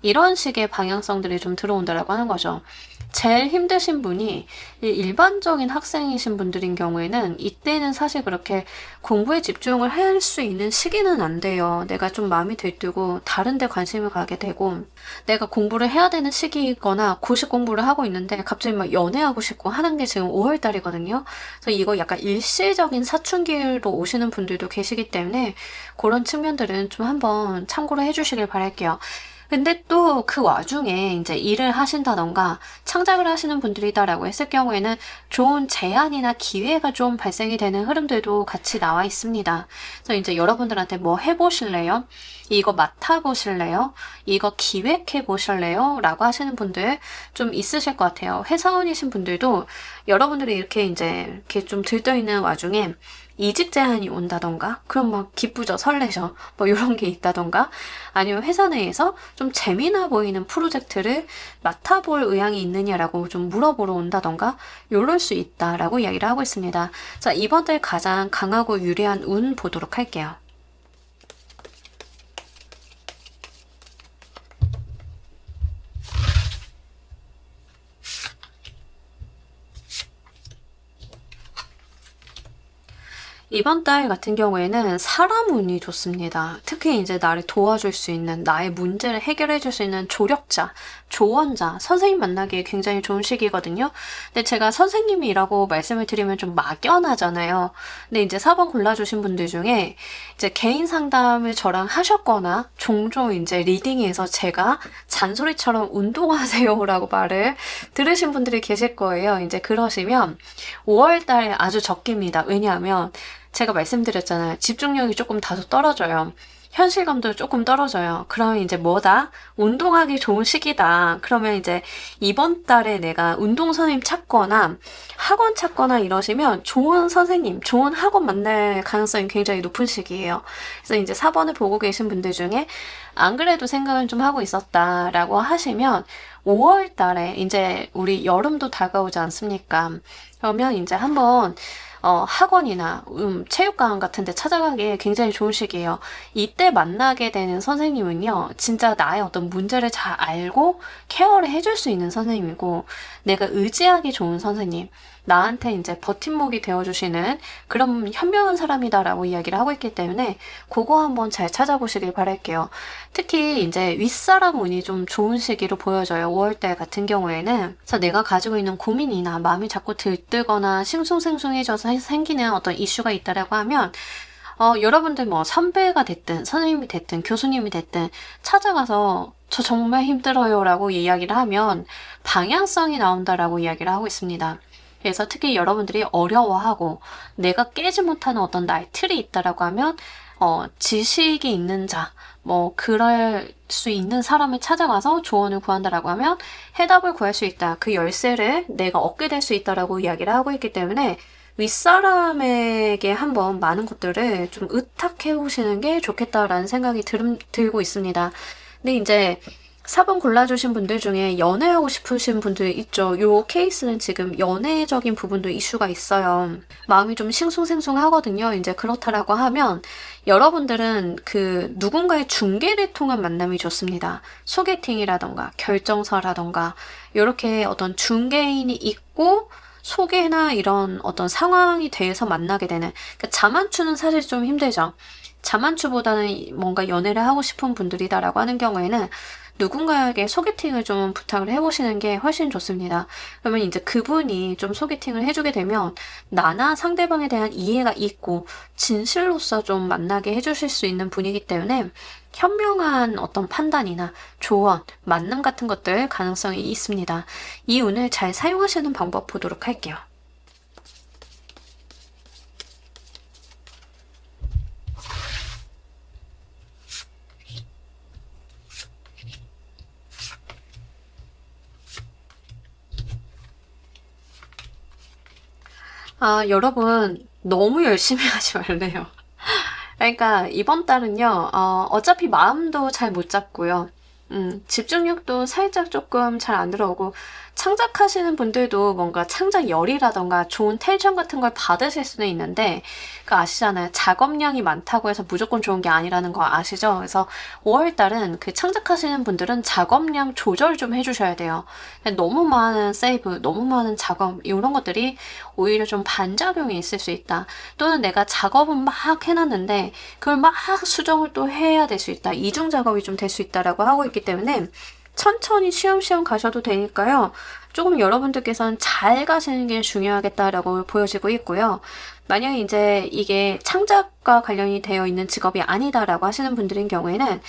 이런 식의 방향성들이 좀 들어온다라고 하는 거죠. 제일 힘드신 분이 일반적인 학생이신 분들인 경우에는 이때는 사실 그렇게 공부에 집중을 할 수 있는 시기는 안 돼요. 내가 좀 마음이 들뜨고 다른 데 관심을 가게 되고 내가 공부를 해야 되는 시기거나 고시 공부를 하고 있는데 갑자기 막 연애하고 싶고 하는 게 지금 5월달이거든요. 그래서 이거 약간 일시적인 사춘기로 오시는 분들도 계시기 때문에 그런 측면들은 좀 한번 참고를 해주시길 바랄게요. 근데 또 그 와중에 이제 일을 하신다던가 창작을 하시는 분들이다라고 했을 경우에는 좋은 제안이나 기회가 좀 발생이 되는 흐름들도 같이 나와 있습니다. 그래서 이제 여러분들한테 뭐 해보실래요? 이거 맡아보실래요? 이거 기획해보실래요? 라고 하시는 분들 좀 있으실 것 같아요. 회사원이신 분들도 여러분들이 이렇게 좀 들떠있는 와중에 이직 제안이 온다던가 그럼 막 기쁘죠, 설레죠, 뭐 이런 게 있다던가 아니면 회사 내에서 좀 재미나 보이는 프로젝트를 맡아볼 의향이 있느냐라고 좀 물어보러 온다던가 이럴 수 있다라고 이야기를 하고 있습니다. 자, 이번 달 가장 강하고 유리한 운 보도록 할게요. 이번 달 같은 경우에는 사람 운이 좋습니다. 특히 이제 나를 도와줄 수 있는, 나의 문제를 해결해 줄 수 있는 조력자, 조언자, 선생님 만나기에 굉장히 좋은 시기거든요. 근데 제가 선생님이라고 말씀을 드리면 좀 막연하잖아요. 근데 이제 4번 골라주신 분들 중에 이제 개인 상담을 저랑 하셨거나 종종 이제 리딩에서 제가 잔소리처럼 운동하세요라고 말을 들으신 분들이 계실 거예요. 이제 그러시면 5월 달에 아주 적깁니다. 왜냐하면 제가 말씀드렸잖아요. 집중력이 조금 다소 떨어져요. 현실감도 조금 떨어져요. 그러면 이제 뭐다? 운동하기 좋은 시기다. 그러면 이제 이번 달에 내가 운동 선생님 찾거나 학원 찾거나 이러시면 좋은 선생님, 좋은 학원 만날 가능성이 굉장히 높은 시기예요. 그래서 이제 4번을 보고 계신 분들 중에 안 그래도 생각은 좀 하고 있었다라고 하시면 5월 달에 이제 우리 여름도 다가오지 않습니까? 그러면 이제 한번 학원이나 체육관 같은 데 찾아가기에 굉장히 좋은 시기예요. 이때 만나게 되는 선생님은요, 진짜 나의 어떤 문제를 잘 알고 케어를 해줄 수 있는 선생님이고, 내가 의지하기 좋은 선생님, 나한테 이제 버팀목이 되어주시는 그런 현명한 사람이다라고 이야기를 하고 있기 때문에 그거 한번 잘 찾아보시길 바랄게요. 특히 이제 윗사람 운이 좀 좋은 시기로 보여져요. 5월달 같은 경우에는. 그래서 내가 가지고 있는 고민이나 마음이 자꾸 들뜨거나 싱숭생숭해져서 생기는 어떤 이슈가 있다라고 하면 여러분들 뭐 선배가 됐든 선생님이 됐든 교수님이 됐든 찾아가서 저 정말 힘들어요 라고 이야기를 하면 방향성이 나온다라고 이야기를 하고 있습니다. 그래서 특히 여러분들이 어려워하고 내가 깨지 못하는 어떤 나의 틀이 있다라고 하면 지식이 있는 자, 뭐 그럴 수 있는 사람을 찾아가서 조언을 구한다라고 하면 해답을 구할 수 있다. 그 열쇠를 내가 얻게 될 수 있다라고 이야기를 하고 있기 때문에 윗사람에게 한번 많은 것들을 좀 의탁해 보시는 게 좋겠다라는 생각이 들고 있습니다. 근데 이제 4번 골라주신 분들 중에 연애하고 싶으신 분들 있죠. 요 케이스는 지금 연애적인 부분도 이슈가 있어요. 마음이 좀 싱숭생숭하거든요. 이제 그렇다라고 하면 여러분들은 그 누군가의 중개를 통한 만남이 좋습니다. 소개팅이라던가 결정서라던가 이렇게 어떤 중개인이 있고 소개나 이런 어떤 상황이 돼서 만나게 되는, 그러니까 자만추는 사실 좀 힘들죠. 자만추보다는 뭔가 연애를 하고 싶은 분들이다라고 하는 경우에는 누군가에게 소개팅을 좀 부탁을 해보시는 게 훨씬 좋습니다. 그러면 이제 그분이 좀 소개팅을 해주게 되면 나나 상대방에 대한 이해가 있고 진실로서 좀 만나게 해주실 수 있는 분이기 때문에 현명한 어떤 판단이나 조언, 만남 같은 것들 가능성이 있습니다. 이 운을 잘 사용하시는 방법 보도록 할게요. 아, 여러분, 너무 열심히 하지 말래요. 그러니까 이번 달은요, 어차피 마음도 잘 못 잡고요. 집중력도 살짝 조금 잘 안 들어오고, 창작하시는 분들도 뭔가 창작열이라던가 좋은 텐션 같은 걸 받으실 수는 있는데, 그 아시잖아요. 작업량이 많다고 해서 무조건 좋은 게 아니라는 거 아시죠? 그래서 5월달은 그 창작하시는 분들은 작업량 조절 좀 해주셔야 돼요. 너무 많은 세이브, 너무 많은 작업, 이런 것들이 오히려 좀 반작용이 있을 수 있다. 또는 내가 작업은 막 해놨는데, 그걸 막 수정을 또 해야 될 수 있다. 이중 작업이 좀 될 수 있다라고 하고 있기 때문에 천천히 쉬엄쉬엄 가셔도 되니까요. 조금 여러분들께서는 잘 가시는 게 중요하겠다라고 보여지고 있고요. 만약에 이제 이게 창작과 관련이 되어 있는 직업이 아니다라고 하시는 분들인 경우에는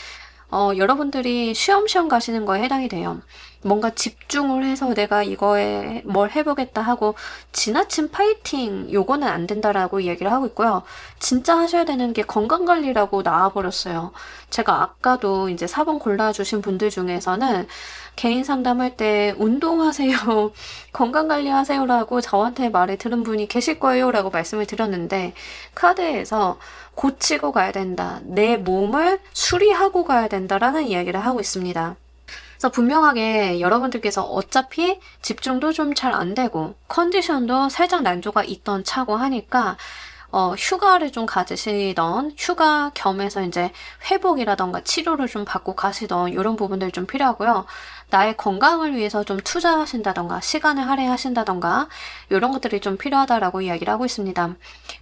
여러분들이 쉬엄쉬엄 가시는 거에 해당이 돼요. 뭔가 집중을 해서 내가 이거에 뭘 해보겠다 하고 지나친 파이팅, 요거는 안 된다라고 이야기를 하고 있고요. 진짜 하셔야 되는 게 건강관리라고 나와버렸어요. 제가 아까도 이제 4번 골라주신 분들 중에서는 개인 상담할 때 운동하세요, 건강관리하세요라고 저한테 말을 들은 분이 계실 거예요 라고 말씀을 드렸는데, 카드에서 고치고 가야 된다, 내 몸을 수리하고 가야 된다라는 이야기를 하고 있습니다. 그래서 분명하게 여러분들께서 어차피 집중도 좀 잘 안 되고 컨디션도 살짝 난조가 있던 차고 하니까 휴가를 좀 가지시던, 휴가 겸해서 이제 회복이라던가 치료를 좀 받고 가시던 이런 부분들이 좀 필요하고요. 나의 건강을 위해서 좀 투자하신다던가 시간을 할애하신다던가 이런 것들이 좀 필요하다라고 이야기를 하고 있습니다.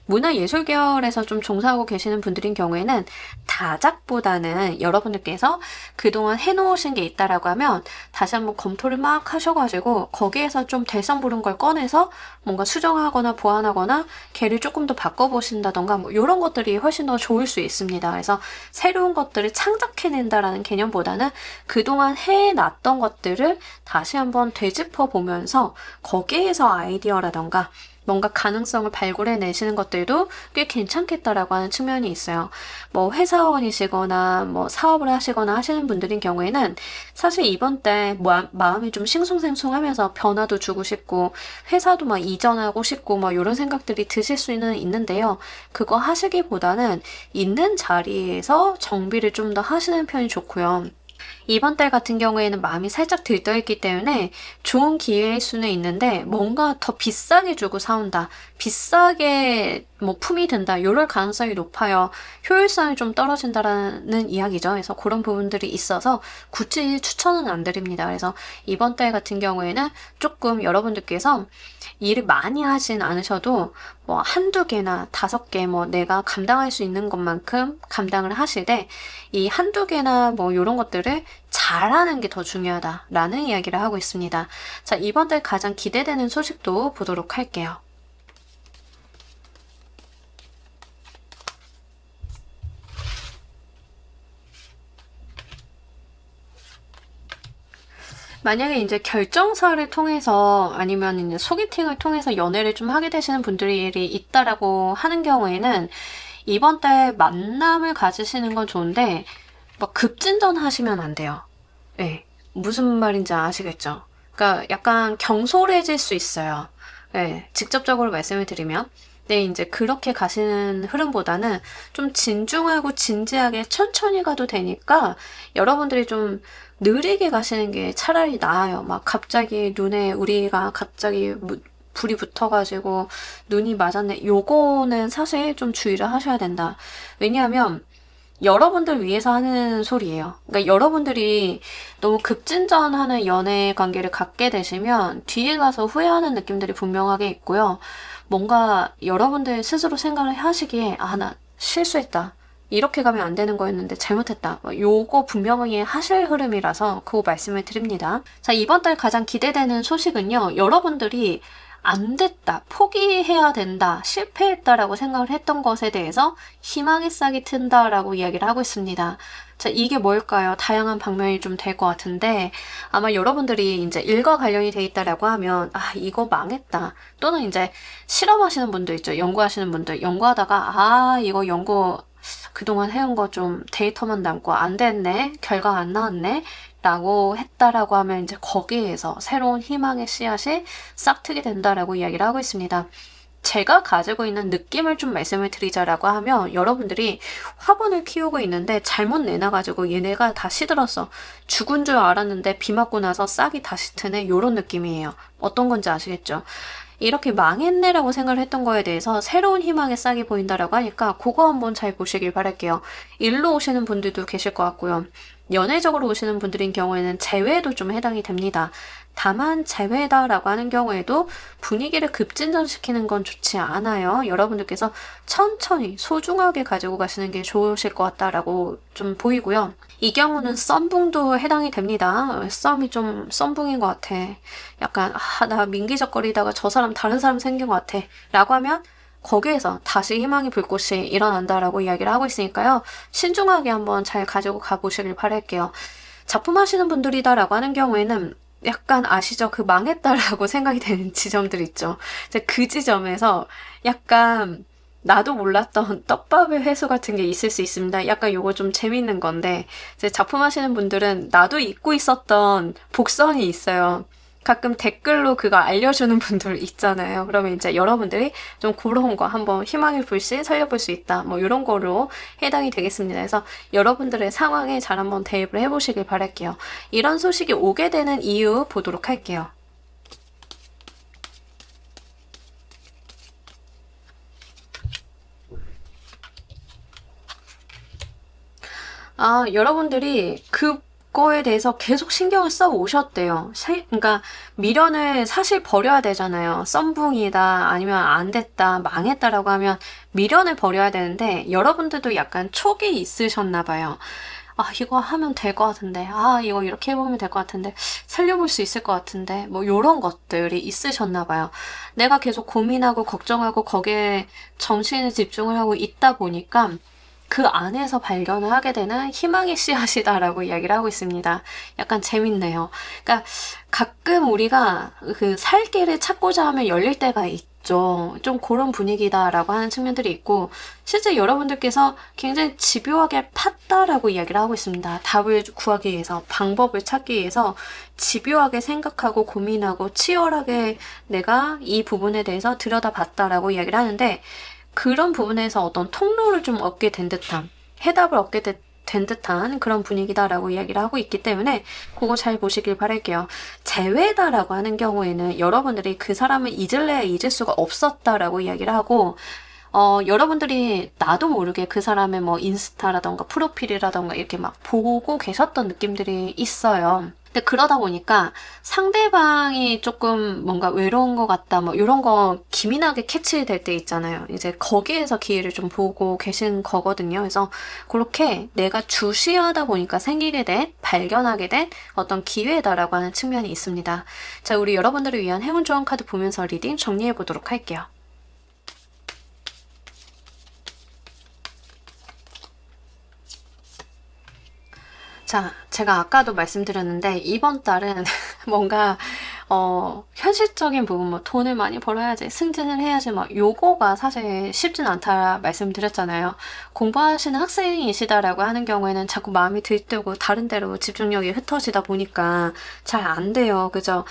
문화예술 계열에서 좀 종사하고 계시는 분들인 경우에는 다작보다는 여러분들께서 그동안 해놓으신 게 있다라고 하면 다시 한번 검토를 막 하셔가지고 거기에서 좀 대성 부른 걸 꺼내서 뭔가 수정하거나 보완하거나 걔를 조금 더 바꿔보신다던가 뭐 이런 것들이 훨씬 더 좋을 수 있습니다. 그래서 새로운 것들을 창작해낸다라는 개념보다는 그동안 해놨던 것들을 다시 한번 되짚어 보면서 거기에서 아이디어라던가 뭔가 가능성을 발굴해 내시는 것들도 꽤 괜찮겠다라고 하는 측면이 있어요. 뭐 회사원이시거나 뭐 사업을 하시거나 하시는 분들인 경우에는 사실 이번 달 마음이 좀 싱숭생숭하면서 변화도 주고 싶고 회사도 막 이전하고 싶고 막 이런 생각들이 드실 수는 있는데요. 그거 하시기보다는 있는 자리에서 정비를 좀 더 하시는 편이 좋고요. 이번 달 같은 경우에는 마음이 살짝 들떠있기 때문에 좋은 기회일 수는 있는데 뭔가 더 비싸게 주고 사온다, 비싸게 뭐 품이 든다, 이럴 가능성이 높아요. 효율성이 좀 떨어진다라는 이야기죠. 그래서 그런 부분들이 있어서 굳이 추천은 안 드립니다. 그래서 이번 달 같은 경우에는 조금 여러분들께서 일을 많이 하진 않으셔도 뭐 한두 개나 5개 뭐 내가 감당할 수 있는 것만큼 감당을 하시되 이 한두 개나 뭐 이런 것들을 잘하는 게 더 중요하다라는 이야기를 하고 있습니다. 자, 이번 달 가장 기대되는 소식도 보도록 할게요. 만약에 이제 결정사를 통해서 아니면 이제 소개팅을 통해서 연애를 좀 하게 되시는 분들이 있다라고 하는 경우에는 이번 달 만남을 가지시는 건 좋은데 막 급진전 하시면 안 돼요. 네, 무슨 말인지 아시겠죠? 그러니까 약간 경솔해질 수 있어요. 네, 직접적으로 말씀을 드리면 네, 이제 그렇게 가시는 흐름보다는 좀 진중하고 진지하게 천천히 가도 되니까 여러분들이 좀 느리게 가시는 게 차라리 나아요. 막 갑자기 눈에 우리가 갑자기 불이 붙어가지고 눈이 맞았네. 요거는 사실 좀 주의를 하셔야 된다. 왜냐하면 여러분들 위해서 하는 소리예요. 그러니까 여러분들이 너무 급진전하는 연애 관계를 갖게 되시면 뒤에 가서 후회하는 느낌들이 분명하게 있고요. 뭔가 여러분들 스스로 생각을 하시기에 아, 나 실수했다. 이렇게 가면 안 되는 거였는데 잘못했다. 요거 분명히 하실 흐름이라서 그거 말씀을 드립니다. 자, 이번 달 가장 기대되는 소식은요. 여러분들이 안 됐다, 포기해야 된다, 실패했다라고 생각을 했던 것에 대해서 희망의 싹이 튼다라고 이야기를 하고 있습니다. 자, 이게 뭘까요? 다양한 방면이 좀 될 것 같은데 아마 여러분들이 이제 일과 관련이 돼 있다라고 하면 아, 이거 망했다. 또는 이제 실험하시는 분들 있죠. 연구하시는 분들. 연구하다가 아, 이거 연구 그동안 해온 거 좀 데이터만 남고 안 됐네. 결과 안 나왔네. 라고 했다라고 하면 이제 거기에서 새로운 희망의 씨앗이 싹 트게 된다라고 이야기를 하고 있습니다. 제가 가지고 있는 느낌을 좀 말씀을 드리자라고 하면 여러분들이 화분을 키우고 있는데 잘못 내놔가지고 얘네가 다 시들었어. 죽은 줄 알았는데 비 맞고 나서 싹이 다시 트네. 요런 느낌이에요. 어떤 건지 아시겠죠? 이렇게 망했네라고 생각을 했던 거에 대해서 새로운 희망의 싹이 보인다라고 하니까 그거 한번 잘 보시길 바랄게요. 일로 오시는 분들도 계실 것 같고요. 연애적으로 오시는 분들인 경우에는 재회도 좀 해당이 됩니다. 다만 재회다라고 하는 경우에도 분위기를 급진전시키는 건 좋지 않아요. 여러분들께서 천천히 소중하게 가지고 가시는 게 좋으실 것 같다라고 좀 보이고요. 이 경우는 썸붕도 해당이 됩니다. 썸이 좀 썸붕인 것 같아. 약간 아, 나 민기적거리다가 저 사람 다른 사람 생긴 것 같아 라고 하면 거기에서 다시 희망의 불꽃이 일어난다라고 이야기를 하고 있으니까요. 신중하게 한번 잘 가지고 가보시길 바랄게요. 작품하시는 분들이다라고 하는 경우에는 약간 아시죠? 그 망했다라고 생각이 되는 지점들 있죠. 이제 그 지점에서 약간 나도 몰랐던 떡밥의 회수 같은 게 있을 수 있습니다. 약간 요거 좀 재밌는 건데 이제 작품하시는 분들은 나도 잊고 있었던 복선이 있어요. 가끔 댓글로 그거 알려주는 분들 있잖아요. 그러면 이제 여러분들이 좀 그런 거 한번 희망의 불씨 살려볼 수 있다. 뭐 이런 거로 해당이 되겠습니다. 그래서 여러분들의 상황에 잘 한번 대입을 해보시길 바랄게요. 이런 소식이 오게 되는 이유 보도록 할게요. 아, 여러분들이 그거에 대해서 계속 신경을 써 오셨대요. 그러니까 미련을 사실 버려야 되잖아요. 썸붕이다, 아니면 안 됐다, 망했다라고 하면 미련을 버려야 되는데 여러분들도 약간 촉이 있으셨나 봐요. 아, 이거 하면 될 것 같은데, 아, 이거 이렇게 해보면 될 것 같은데, 살려볼 수 있을 것 같은데, 뭐 요런 것들이 있으셨나 봐요. 내가 계속 고민하고 걱정하고 거기에 정신을 집중을 하고 있다 보니까 그 안에서 발견을 하게 되는 희망의 씨앗이다라고 이야기를 하고 있습니다. 약간 재밌네요. 그러니까 가끔 우리가 그 살 길을 찾고자 하면 열릴 때가 있죠. 좀 그런 분위기다라고 하는 측면들이 있고 실제 여러분들께서 굉장히 집요하게 팠다라고 이야기를 하고 있습니다. 답을 구하기 위해서, 방법을 찾기 위해서 집요하게 생각하고 고민하고 치열하게 내가 이 부분에 대해서 들여다봤다라고 이야기를 하는데 그런 부분에서 어떤 통로를 좀 얻게 된 듯한, 해답을 얻게 된 듯한 그런 분위기다라고 이야기를 하고 있기 때문에 그거 잘 보시길 바랄게요. 재회다라고 하는 경우에는 여러분들이 그 사람을 잊을래야 잊을 수가 없었다라고 이야기를 하고 여러분들이 나도 모르게 그 사람의 뭐 인스타라던가 프로필이라던가 이렇게 막 보고 계셨던 느낌들이 있어요. 근데 그러다 보니까 상대방이 조금 뭔가 외로운 것 같다, 뭐 이런 거 기민하게 캐치될 때 있잖아요. 이제 거기에서 기회를 좀 보고 계신 거거든요. 그래서 그렇게 내가 주시하다 보니까 생기게 된, 발견하게 된 어떤 기회다라고 하는 측면이 있습니다. 자, 우리 여러분들을 위한 행운 조언 카드 보면서 리딩 정리해 보도록 할게요. 자, 제가 아까도 말씀드렸는데 이번 달은 뭔가 현실적인 부분, 뭐 돈을 많이 벌어야지, 승진을 해야지, 뭐 요거가 사실 쉽진 않다 말씀드렸잖아요. 공부하시는 학생이시다라고 하는 경우에는 자꾸 마음이 들뜨고 다른 데로 집중력이 흩어지다 보니까 잘 안 돼요. 그죠?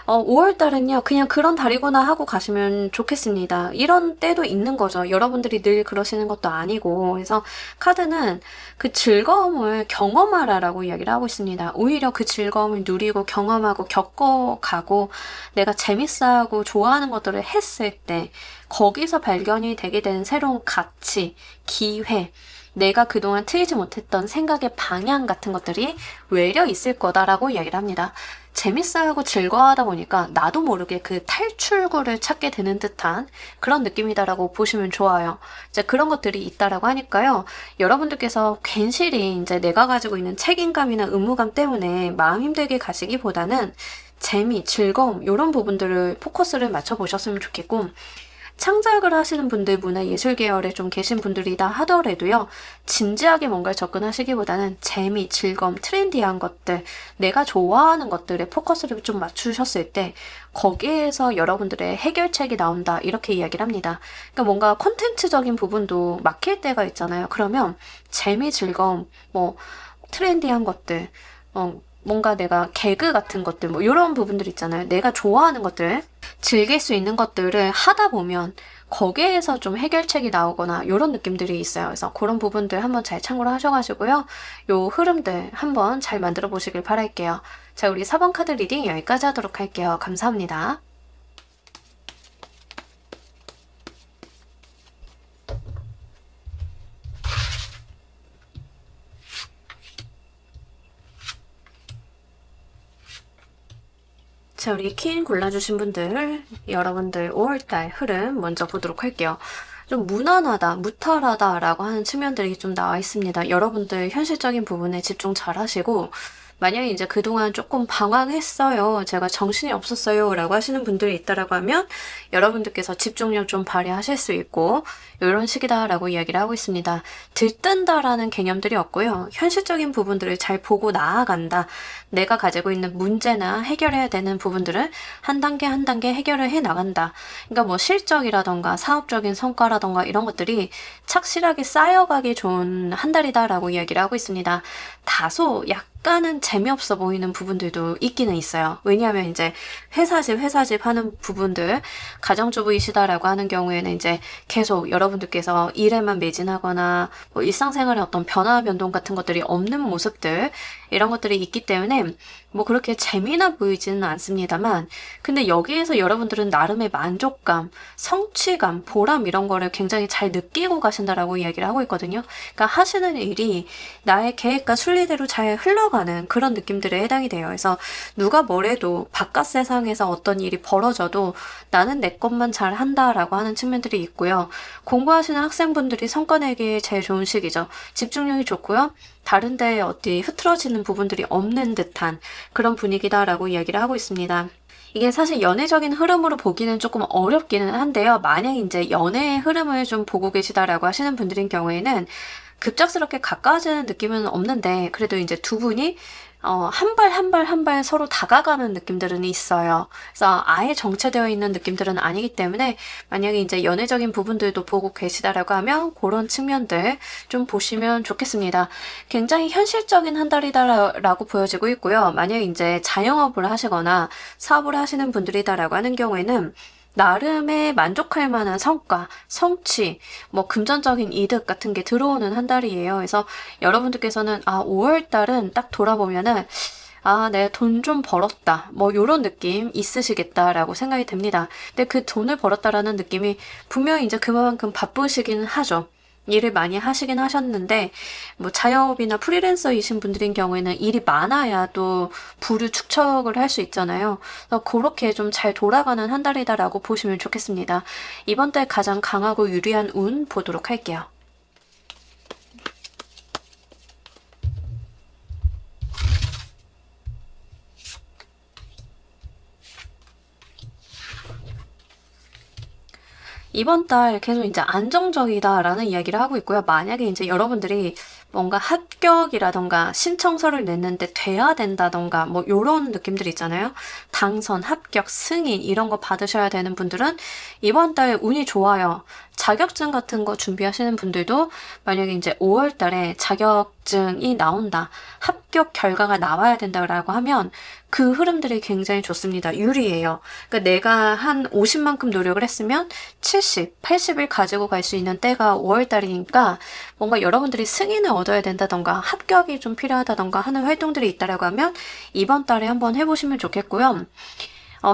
5월 달은요, 그냥 그런 달이구나 하고 가시면 좋겠습니다. 이런 때도 있는 거죠. 여러분들이 늘 그러시는 것도 아니고. 그래서 카드는 그 즐거움을 경험하라라고 이야기를 하고 있습니다. 오히려 그 즐거움을 누리고 경험하고 겪어가고 내가 재밌어하고 좋아하는 것들을 했을 때 거기서 발견이 되게 되는 새로운 가치, 기회, 내가 그동안 틀지 못했던 생각의 방향 같은 것들이 외려 있을 거다라고 이야기를 합니다. 재밌어하고 즐거워하다 보니까 나도 모르게 그 탈출구를 찾게 되는 듯한 그런 느낌이다라고 보시면 좋아요. 이제 그런 것들이 있다라고 하니까요. 여러분들께서 괜시리 이제 내가 가지고 있는 책임감이나 의무감 때문에 마음 힘들게 가시기보다는 재미, 즐거움 이런 부분들을 포커스를 맞춰보셨으면 좋겠고 창작을 하시는 분들, 문화예술 계열에 좀 계신 분들이다 하더라도요. 진지하게 뭔가를 접근하시기보다는 재미, 즐거움, 트렌디한 것들, 내가 좋아하는 것들에 포커스를 좀 맞추셨을 때 거기에서 여러분들의 해결책이 나온다 이렇게 이야기를 합니다. 그러니까 뭔가 콘텐츠적인 부분도 막힐 때가 있잖아요. 그러면 재미, 즐거움, 뭐 트렌디한 것들, 뭔가 내가 개그 같은 것들, 뭐 이런 부분들 있잖아요. 내가 좋아하는 것들, 즐길 수 있는 것들을 하다 보면 거기에서 좀 해결책이 나오거나 이런 느낌들이 있어요. 그래서 그런 부분들 한번 잘 참고를 하셔가지고요. 요 흐름들 한번 잘 만들어 보시길 바랄게요. 자, 우리 4번 카드 리딩 여기까지 하도록 할게요. 감사합니다. 자, 우리 퀸 골라주신 분들, 여러분들 5월달 흐름 먼저 보도록 할게요. 좀 무난하다, 무탈하다 라고 하는 측면들이 좀 나와 있습니다. 여러분들 현실적인 부분에 집중 잘 하시고, 만약에 이제 그동안 조금 방황했어요. 제가 정신이 없었어요. 라고 하시는 분들이 있다라고 하면 여러분들께서 집중력 좀 발휘하실 수 있고 이런 식이다 라고 이야기를 하고 있습니다. 들뜬다라는 개념들이 없고요. 현실적인 부분들을 잘 보고 나아간다. 내가 가지고 있는 문제나 해결해야 되는 부분들을 한 단계 한 단계 해결을 해 나간다. 그러니까 뭐 실적이라던가 사업적인 성과라던가 이런 것들이 착실하게 쌓여가기 좋은 한 달이다 라고 이야기를 하고 있습니다. 다소 약간은 재미없어 보이는 부분들도 있기는 있어요. 왜냐하면 이제 회사집 하는 부분들, 가정주부이시다라고 하는 경우에는 이제 계속 여러분들께서 일에만 매진하거나 뭐 일상생활에 어떤 변화 변동 같은 것들이 없는 모습들, 이런 것들이 있기 때문에 뭐 그렇게 재미나 보이지는 않습니다만, 근데 여기에서 여러분들은 나름의 만족감, 성취감, 보람 이런 거를 굉장히 잘 느끼고 가신다라고 이야기를 하고 있거든요. 그러니까 하시는 일이 나의 계획과 순리대로 잘 흘러가는 그런 느낌들에 해당이 돼요. 그래서 누가 뭐래도 바깥 세상에서 어떤 일이 벌어져도 나는 내 것만 잘 한다라고 하는 측면들이 있고요. 공부하시는 학생분들이 성과 내기에 제일 좋은 시기죠. 집중력이 좋고요. 다른 데에 어디 흐트러지는 부분들이 없는 듯한 그런 분위기다라고 이야기를 하고 있습니다. 이게 사실 연애적인 흐름으로 보기는 조금 어렵기는 한데요. 만약 이제 연애의 흐름을 좀 보고 계시다라고 하시는 분들인 경우에는 급작스럽게 가까워지는 느낌은 없는데 그래도 이제 두 분이 한 발 한 발 한 발 서로 다가가는 느낌들은 있어요. 그래서 아예 정체되어 있는 느낌들은 아니기 때문에 만약에 이제 연애적인 부분들도 보고 계시다라고 하면 그런 측면들 좀 보시면 좋겠습니다. 굉장히 현실적인 한 달이다라고 보여지고 있고요. 만약에 이제 자영업을 하시거나 사업을 하시는 분들이다라고 하는 경우에는 나름의 만족할 만한 성과, 성취, 뭐 금전적인 이득 같은 게 들어오는 한 달이에요. 그래서 여러분들께서는 5월 달은 딱 돌아보면은 내가 돈 좀 벌었다. 뭐 요런 느낌 있으시겠다라고 생각이 됩니다. 근데 그 돈을 벌었다라는 느낌이 분명히 이제 그만큼 바쁘시긴 하죠. 일을 많이 하시긴 하셨는데 뭐 자영업이나 프리랜서이신 분들인 경우에는 일이 많아야 또 부를 축적을 할 수 있잖아요. 그래서 그렇게 좀 잘 돌아가는 한 달이다라고 보시면 좋겠습니다. 이번 달 가장 강하고 유리한 운 보도록 할게요. 이번 달 계속 이제 안정적이다라는 이야기를 하고 있고요. 만약에 이제 여러분들이 뭔가 합격이라던가 신청서를 냈는데 돼야 된다던가 뭐 요런 느낌들 있잖아요. 당선, 합격, 승인 이런 거 받으셔야 되는 분들은 이번 달 운이 좋아요. 자격증 같은 거 준비하시는 분들도 만약에 이제 5월 달에 자격증이 나온다. 합격 결과가 나와야 된다라고 하면 그 흐름들이 굉장히 좋습니다. 유리해요. 그러니까 내가 한 50만큼 노력을 했으면 70, 80을 가지고 갈 수 있는 때가 5월 달이니까 뭔가 여러분들이 승인을 얻어야 된다던가 합격이 좀 필요하다던가 하는 활동들이 있다라고 하면 이번 달에 한번 해보시면 좋겠고요.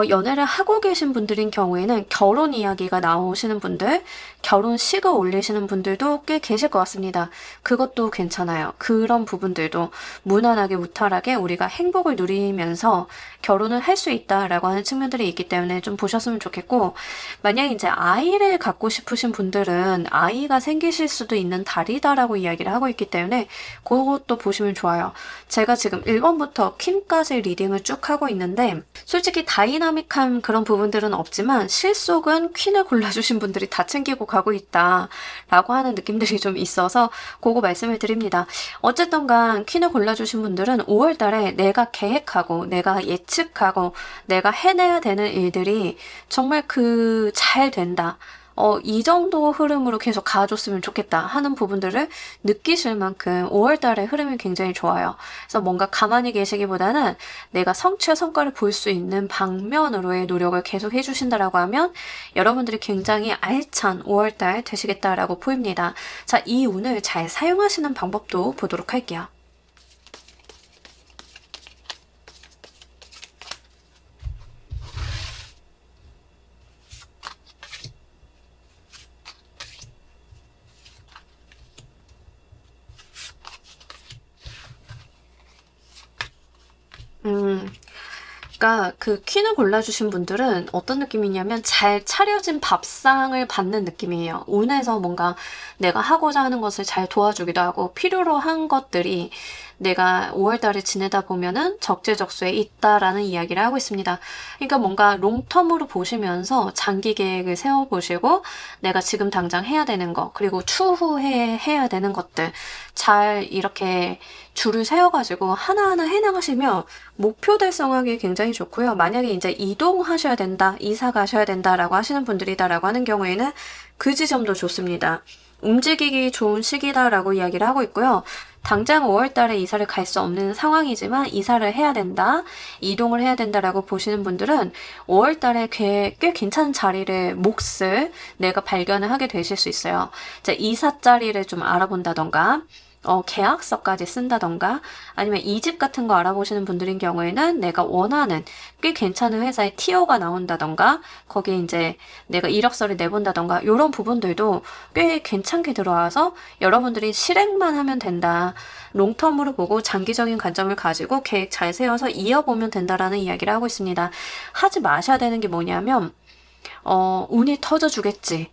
연애를 하고 계신 분들인 경우에는 결혼 이야기가 나오시는 분들, 결혼식을 올리시는 분들도 꽤 계실 것 같습니다. 그것도 괜찮아요. 그런 부분들도 무난하게 무탈하게 우리가 행복을 누리면서 결혼을 할 수 있다라고 하는 측면들이 있기 때문에 좀 보셨으면 좋겠고, 만약에 이제 아이를 갖고 싶으신 분들은 아이가 생기실 수도 있는 달이다라고 이야기를 하고 있기 때문에 그것도 보시면 좋아요. 제가 지금 1번부터 퀸까지 리딩을 쭉 하고 있는데 솔직히 다이나믹한 그런 부분들은 없지만 실속은 퀸을 골라주신 분들이 다 챙기고 가고 있다 라고 하는 느낌들이 좀 있어서 그거 말씀을 드립니다. 어쨌든 간 퀸을 골라주신 분들은 5월 달에 내가 계획하고 내가 예측하고 내가 해내야 되는 일들이 정말 잘 된다. 이 정도 흐름으로 계속 가줬으면 좋겠다 하는 부분들을 느끼실 만큼 5월 달의 흐름이 굉장히 좋아요. 그래서 뭔가 가만히 계시기보다는 내가 성취와 성과를 볼 수 있는 방면으로의 노력을 계속 해주신다라고 하면 여러분들이 굉장히 알찬 5월 달 되시겠다라고 보입니다. 자, 이 운을 잘 사용하시는 방법도 보도록 할게요. 그러니까 그 퀸을 골라주신 분들은 어떤 느낌이냐면 잘 차려진 밥상을 받는 느낌이에요. 운에서 뭔가 내가 하고자 하는 것을 잘 도와주기도 하고 필요로 한 것들이 내가 5월 달에 지내다 보면은 적재적소에 있다라는 이야기를 하고 있습니다. 그러니까 뭔가 롱텀으로 보시면서 장기 계획을 세워보시고 내가 지금 당장 해야 되는 거 그리고 추후에 해야 되는 것들 잘 이렇게 줄을 세워가지고 하나하나 해나가시면 목표 달성하기 굉장히 좋고요. 만약에 이제 이동하셔야 된다, 이사 가셔야 된다라고 하시는 분들이다라고 하는 경우에는 그 지점도 좋습니다. 움직이기 좋은 시기다라고 이야기를 하고 있고요. 당장 5월 달에 이사를 갈 수 없는 상황이지만 이사를 해야 된다, 이동을 해야 된다라고 보시는 분들은 5월 달에 꽤 괜찮은 자리를 몫을 내가 발견을 하게 되실 수 있어요. 이제 이사 자리를 좀 알아본다던가 계약서까지 쓴다던가 아니면 이직 같은 거 알아보시는 분들인 경우에는 내가 원하는 꽤 괜찮은 회사에 티오가 나온다던가 거기에 이제 내가 이력서를 내본다던가 이런 부분들도 꽤 괜찮게 들어와서 여러분들이 실행만 하면 된다. 롱텀으로 보고 장기적인 관점을 가지고 계획 잘 세워서 이어보면 된다라는 이야기를 하고 있습니다. 하지 마셔야 되는 게 뭐냐면 운이 터져주겠지.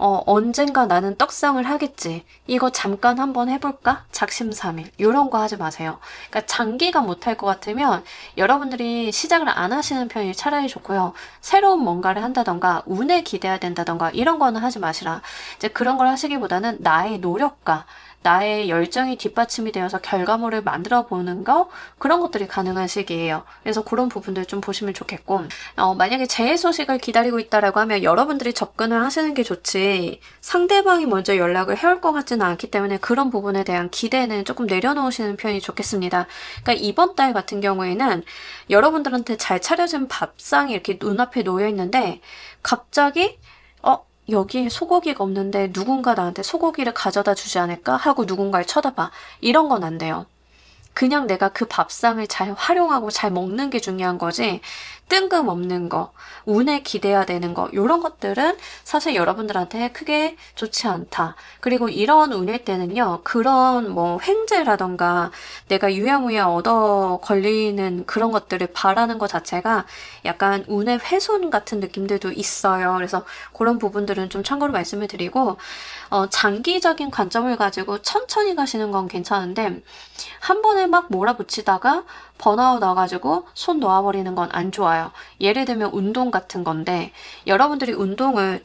언젠가 나는 떡상을 하겠지. 이거 잠깐 한번 해볼까? 작심삼일. 이런 거 하지 마세요. 그러니까 장기간 못할 것 같으면 여러분들이 시작을 안 하시는 편이 차라리 좋고요. 새로운 뭔가를 한다던가 운에 기대야 된다던가 이런 거는 하지 마시라. 이제 그런 걸 하시기보다는 나의 노력과 나의 열정이 뒷받침이 되어서 결과물을 만들어 보는 거 그런 것들이 가능한 시기예요. 그래서 그런 부분들 좀 보시면 좋겠고 만약에 재해 소식을 기다리고 있다라고 하면 여러분들이 접근을 하시는 게 좋지 상대방이 먼저 연락을 해올 것 같지는 않기 때문에 그런 부분에 대한 기대는 조금 내려놓으시는 편이 좋겠습니다. 그러니까 이번 달 같은 경우에는 여러분들한테 잘 차려진 밥상이 이렇게 눈앞에 놓여 있는데 갑자기 여기에 소고기가 없는데 누군가 나한테 소고기를 가져다 주지 않을까 하고 누군가를 쳐다봐. 이런 건 안 돼요. 그냥 내가 그 밥상을 잘 활용하고 잘 먹는 게 중요한 거지 뜬금없는 거, 운에 기대야 되는 거 이런 것들은 사실 여러분들한테 크게 좋지 않다. 그리고 이런 운일 때는요. 그런 뭐 횡재라던가 내가 유야무야 얻어 걸리는 그런 것들을 바라는 것 자체가 약간 운의 훼손 같은 느낌들도 있어요. 그래서 그런 부분들은 좀 참고로 말씀을 드리고 장기적인 관점을 가지고 천천히 가시는 건 괜찮은데 한 번에 막 몰아붙이다가 번아웃 와가지고 손 놓아버리는 건 안 좋아요. 예를 들면 운동 같은 건데 여러분들이 운동을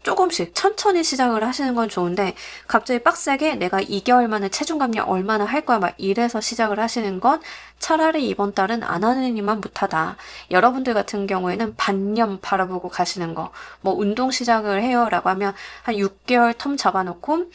조금씩 천천히 시작을 하시는 건 좋은데 갑자기 빡세게 내가 2개월 만에 체중 감량 얼마나 할 거야 막 이래서 시작을 하시는 건 차라리 이번 달은 안 하는 이만 못하다. 여러분들 같은 경우에는 반년 바라보고 가시는 거. 뭐 운동 시작을 해요 라고 하면 한 6개월 텀 잡아놓고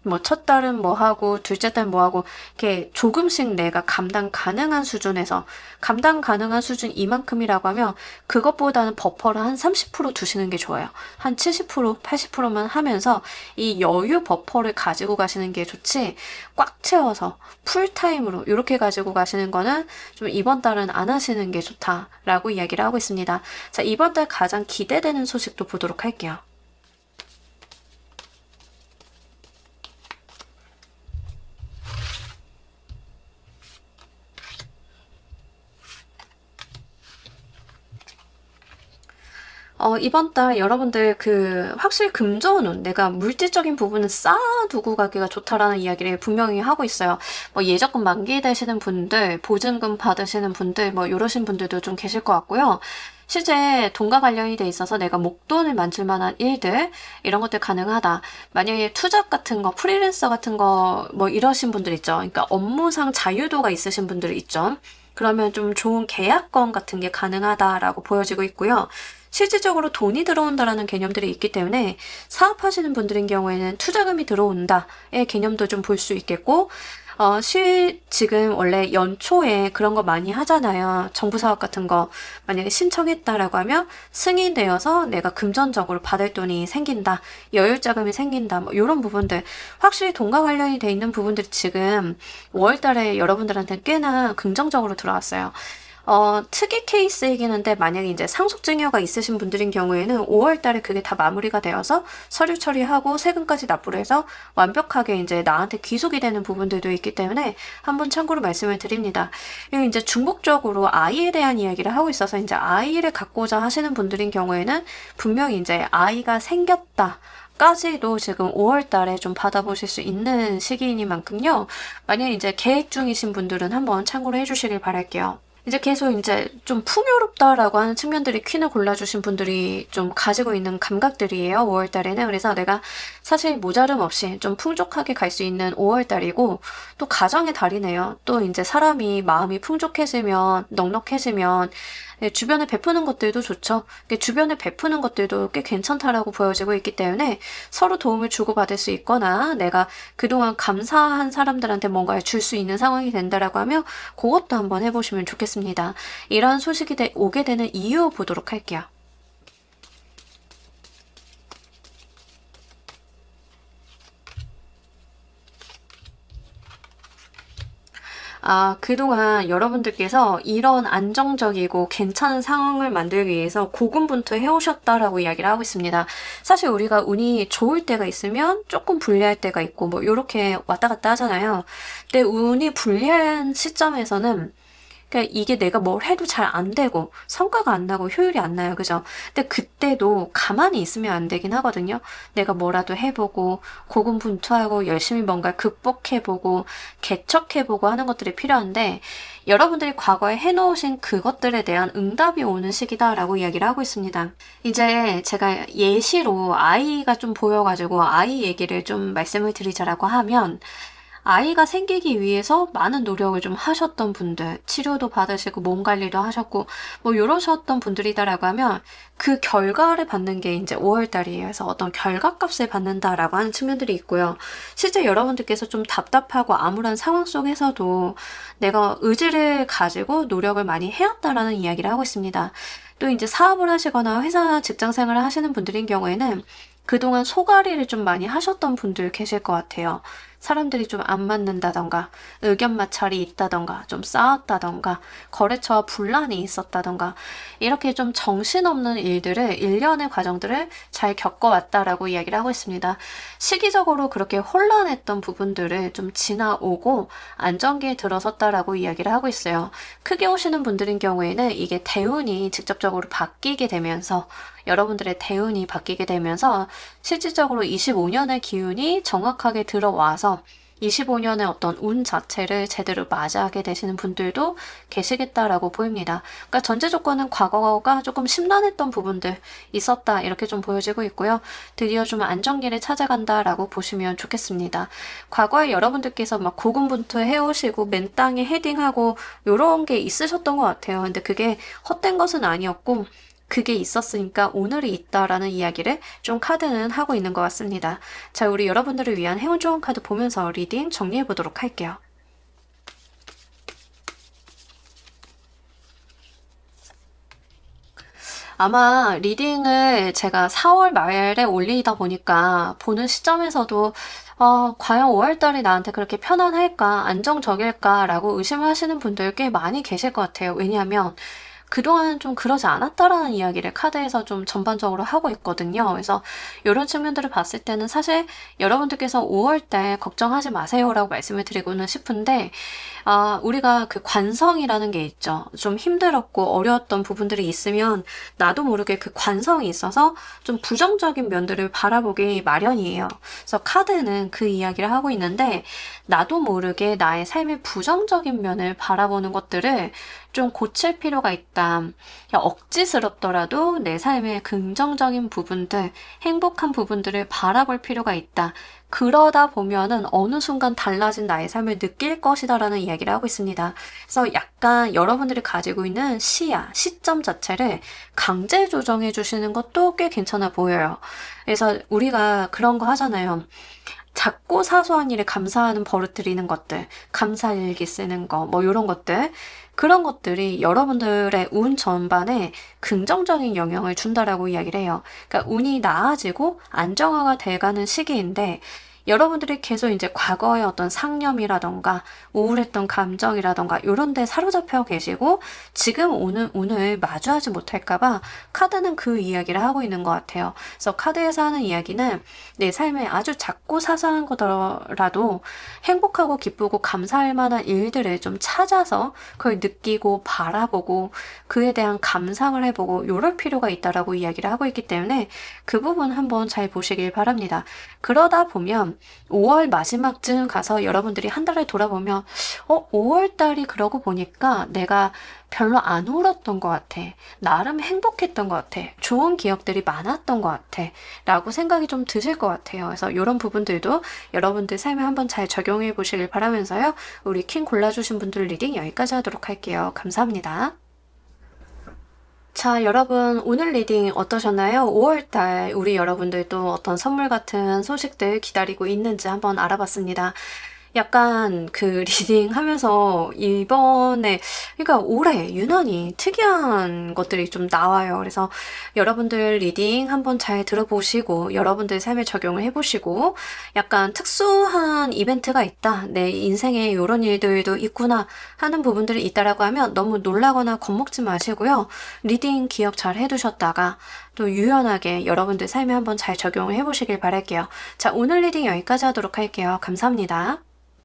뭐 첫 달은 뭐 하고 둘째 달은 뭐 하고 이렇게 조금씩 내가 감당 가능한 수준에서 감당 가능한 수준 이만큼이라고 하면 그것보다는 버퍼를 한 30% 두시는 게 좋아요. 한 70%, 80%만 하면서 이 여유 버퍼를 가지고 가시는 게 좋지 꽉 채워서 풀타임으로 이렇게 가지고 가시는 거는 좀 이번 달은 안 하시는 게 좋다라고 이야기를 하고 있습니다. 자, 이번 달 가장 기대되는 소식도 보도록 할게요. 이번 달 여러분들 확실히 금전운, 내가 물질적인 부분은 쌓아두고 가기가 좋다라는 이야기를 분명히 하고 있어요. 뭐 예적금 만기되시는 분들, 보증금 받으시는 분들, 뭐 이러신 분들도 좀 계실 것 같고요. 실제 돈과 관련이 돼 있어서 내가 목돈을 만질 만한 일들, 이런 것들 가능하다. 만약에 투잡 같은 거, 프리랜서 같은 거, 뭐 이러신 분들 있죠. 그러니까 업무상 자유도가 있으신 분들 있죠. 그러면 좀 좋은 계약권 같은 게 가능하다라고 보여지고 있고요. 실질적으로 돈이 들어온다라는 개념들이 있기 때문에 사업하시는 분들인 경우에는 투자금이 들어온다의 개념도 좀 볼 수 있겠고 지금 원래 연초에 그런 거 많이 하잖아요. 정부 사업 같은 거 만약에 신청했다라고 하면 승인되어서 내가 금전적으로 받을 돈이 생긴다. 여유자금이 생긴다. 뭐 이런 부분들 확실히 돈과 관련이 돼 있는 부분들이 지금 5월달에 여러분들한테 꽤나 긍정적으로 들어왔어요. 특이 케이스이긴 한데 만약에 이제 상속증여가 있으신 분들인 경우에는 5월 달에 그게 다 마무리가 되어서 서류 처리하고 세금까지 납부를 해서 완벽하게 이제 나한테 귀속이 되는 부분들도 있기 때문에 한번 참고로 말씀을 드립니다. 그리고 이제 중복적으로 아이에 대한 이야기를 하고 있어서 이제 아이를 갖고자 하시는 분들인 경우에는 분명히 이제 아이가 생겼다. 까지도 지금 5월 달에 좀 받아보실 수 있는 시기이니만큼요. 만약에 이제 계획 중이신 분들은 한번 참고로 해주시길 바랄게요. 이제 계속 이제 좀 풍요롭다라고 하는 측면들이 퀸을 골라주신 분들이 좀 가지고 있는 감각들이에요. 5월 달에는. 그래서 내가 사실 모자름 없이 좀 풍족하게 갈 수 있는 5월 달이고 또 가정의 달이네요. 또 이제 사람이 마음이 풍족해지면 넉넉해지면 주변에 베푸는 것들도 좋죠. 주변에 베푸는 것들도 꽤 괜찮다라고 보여지고 있기 때문에 서로 도움을 주고받을 수 있거나 내가 그동안 감사한 사람들한테 뭔가를 줄 수 있는 상황이 된다라고 하면 그것도 한번 해보시면 좋겠습니다. 이러한 소식이 오게 되는 이유 보도록 할게요. 그동안 여러분들께서 이런 안정적이고 괜찮은 상황을 만들기 위해서 고군분투 해오셨다라고 이야기를 하고 있습니다. 사실 우리가 운이 좋을 때가 있으면 조금 불리할 때가 있고 뭐 이렇게 왔다 갔다 하잖아요. 근데 운이 불리한 시점에서는 그러니까 이게 내가 뭘 해도 잘 안 되고 성과가 안 나고 효율이 안 나요. 그죠? 근데 그때도 가만히 있으면 안 되긴 하거든요. 내가 뭐라도 해보고 고군분투하고 열심히 뭔가를 극복해보고 개척해보고 하는 것들이 필요한데 여러분들이 과거에 해놓으신 그것들에 대한 응답이 오는 시기다라고 이야기를 하고 있습니다. 이제 제가 예시로 아이가 좀 보여가지고 아이 얘기를 좀 말씀을 드리자라고 하면 아이가 생기기 위해서 많은 노력을 좀 하셨던 분들, 치료도 받으시고 몸 관리도 하셨고 뭐 이러셨던 분들이다라고 하면 그 결과를 받는 게 이제 5월 달이에요. 그래서 어떤 결과값을 받는다라고 하는 측면들이 있고요. 실제 여러분들께서 좀 답답하고 암울한 상황 속에서도 내가 의지를 가지고 노력을 많이 해왔다라는 이야기를 하고 있습니다. 또 이제 사업을 하시거나 회사 직장 생활을 하시는 분들인 경우에는 그동안 소가리를 좀 많이 하셨던 분들 계실 것 같아요. 사람들이 좀 안 맞는다던가 의견 마찰이 있다던가 좀 싸웠다던가 거래처와 분란이 있었다던가 이렇게 좀 정신없는 일들을 일련의 과정들을 잘 겪어왔다라고 이야기를 하고 있습니다. 시기적으로 그렇게 혼란했던 부분들을 좀 지나오고 안정기에 들어섰다라고 이야기를 하고 있어요. 크게 오시는 분들인 경우에는 이게 대운이 직접적으로 바뀌게 되면서 여러분들의 대운이 바뀌게 되면서 실질적으로 25년의 기운이 정확하게 들어와서 25년의 어떤 운 자체를 제대로 맞이하게 되시는 분들도 계시겠다라고 보입니다. 그러니까 전제 조건은 과거가 조금 심란했던 부분들 있었다 이렇게 좀 보여지고 있고요. 드디어 좀 안정기를 찾아간다라고 보시면 좋겠습니다. 과거에 여러분들께서 막 고군분투 해오시고 맨 땅에 헤딩하고 요런 게 있으셨던 것 같아요. 근데 그게 헛된 것은 아니었고 그게 있었으니까 오늘이 있다라는 이야기를 좀 카드는 하고 있는 것 같습니다. 자, 우리 여러분들을 위한 행운 좋은 카드 보면서 리딩 정리해 보도록 할게요. 아마 리딩을 제가 4월 말에 올리다 보니까 보는 시점에서도 과연 5월달이 나한테 그렇게 편안할까, 안정적일까 라고 의심을 하시는 분들 꽤 많이 계실 것 같아요. 왜냐하면 그동안 좀 그러지 않았다라는 이야기를 카드에서 좀 전반적으로 하고 있거든요. 그래서 이런 측면들을 봤을 때는 사실 여러분들께서 5월달 걱정하지 마세요라고 말씀을 드리고는 싶은데 우리가 그 관성이라는 게 있죠. 좀 힘들었고 어려웠던 부분들이 있으면 나도 모르게 그 관성이 있어서 좀 부정적인 면들을 바라보기 마련이에요. 그래서 카드는 그 이야기를 하고 있는데 나도 모르게 나의 삶의 부정적인 면을 바라보는 것들을 좀 고칠 필요가 있다. 억지스럽더라도 내 삶의 긍정적인 부분들, 행복한 부분들을 바라볼 필요가 있다. 그러다 보면은 어느 순간 달라진 나의 삶을 느낄 것이다 라는 이야기를 하고 있습니다. 그래서 약간 여러분들이 가지고 있는 시야, 시점 자체를 강제 조정해 주시는 것도 꽤 괜찮아 보여요. 그래서 우리가 그런 거 하잖아요. 작고 사소한 일에 감사하는 버릇 들이는 것들, 감사일기 쓰는 거, 뭐 이런 것들, 그런 것들이 여러분들의 운 전반에 긍정적인 영향을 준다라고 이야기를 해요. 그러니까 운이 나아지고 안정화가 돼가는 시기인데 여러분들이 계속 이제 과거의 어떤 상념이라던가 우울했던 감정이라던가 이런 데 사로잡혀 계시고 지금 오늘 마주하지 못할까봐 카드는 그 이야기를 하고 있는 것 같아요. 그래서 카드에서 하는 이야기는 내 삶에 아주 작고 사소한 거더라도 행복하고 기쁘고 감사할 만한 일들을 좀 찾아서 그걸 느끼고 바라보고 그에 대한 감상을 해보고 이럴 필요가 있다라고 이야기를 하고 있기 때문에 그 부분 한번 잘 보시길 바랍니다. 그러다 보면 5월 마지막쯤 가서 여러분들이 한 달을 돌아보면 5월 달이 그러고 보니까 내가 별로 안 울었던 것 같아. 나름 행복했던 것 같아. 좋은 기억들이 많았던 것 같아. 라고 생각이 좀 드실 것 같아요. 그래서 이런 부분들도 여러분들 삶에 한번 잘 적용해 보시길 바라면서요. 우리 킹 골라주신 분들 리딩 여기까지 하도록 할게요. 감사합니다. 자, 여러분 오늘 리딩 어떠셨나요? 5월달 우리 여러분들도 어떤 선물 같은 소식들 기다리고 있는지 한번 알아봤습니다. 약간 그 리딩 하면서 이번에 그러니까 올해 유난히 특이한 것들이 좀 나와요. 그래서 여러분들 리딩 한번 잘 들어보시고 여러분들 삶에 적용을 해보시고 약간 특수한 이벤트가 있다. 내 인생에 이런 일들도 있구나 하는 부분들이 있다라고 하면 너무 놀라거나 겁먹지 마시고요. 리딩 기억 잘 해두셨다가 또 유연하게 여러분들 삶에 한번 잘 적용을 해보시길 바랄게요. 자, 오늘 리딩 여기까지 하도록 할게요. 감사합니다.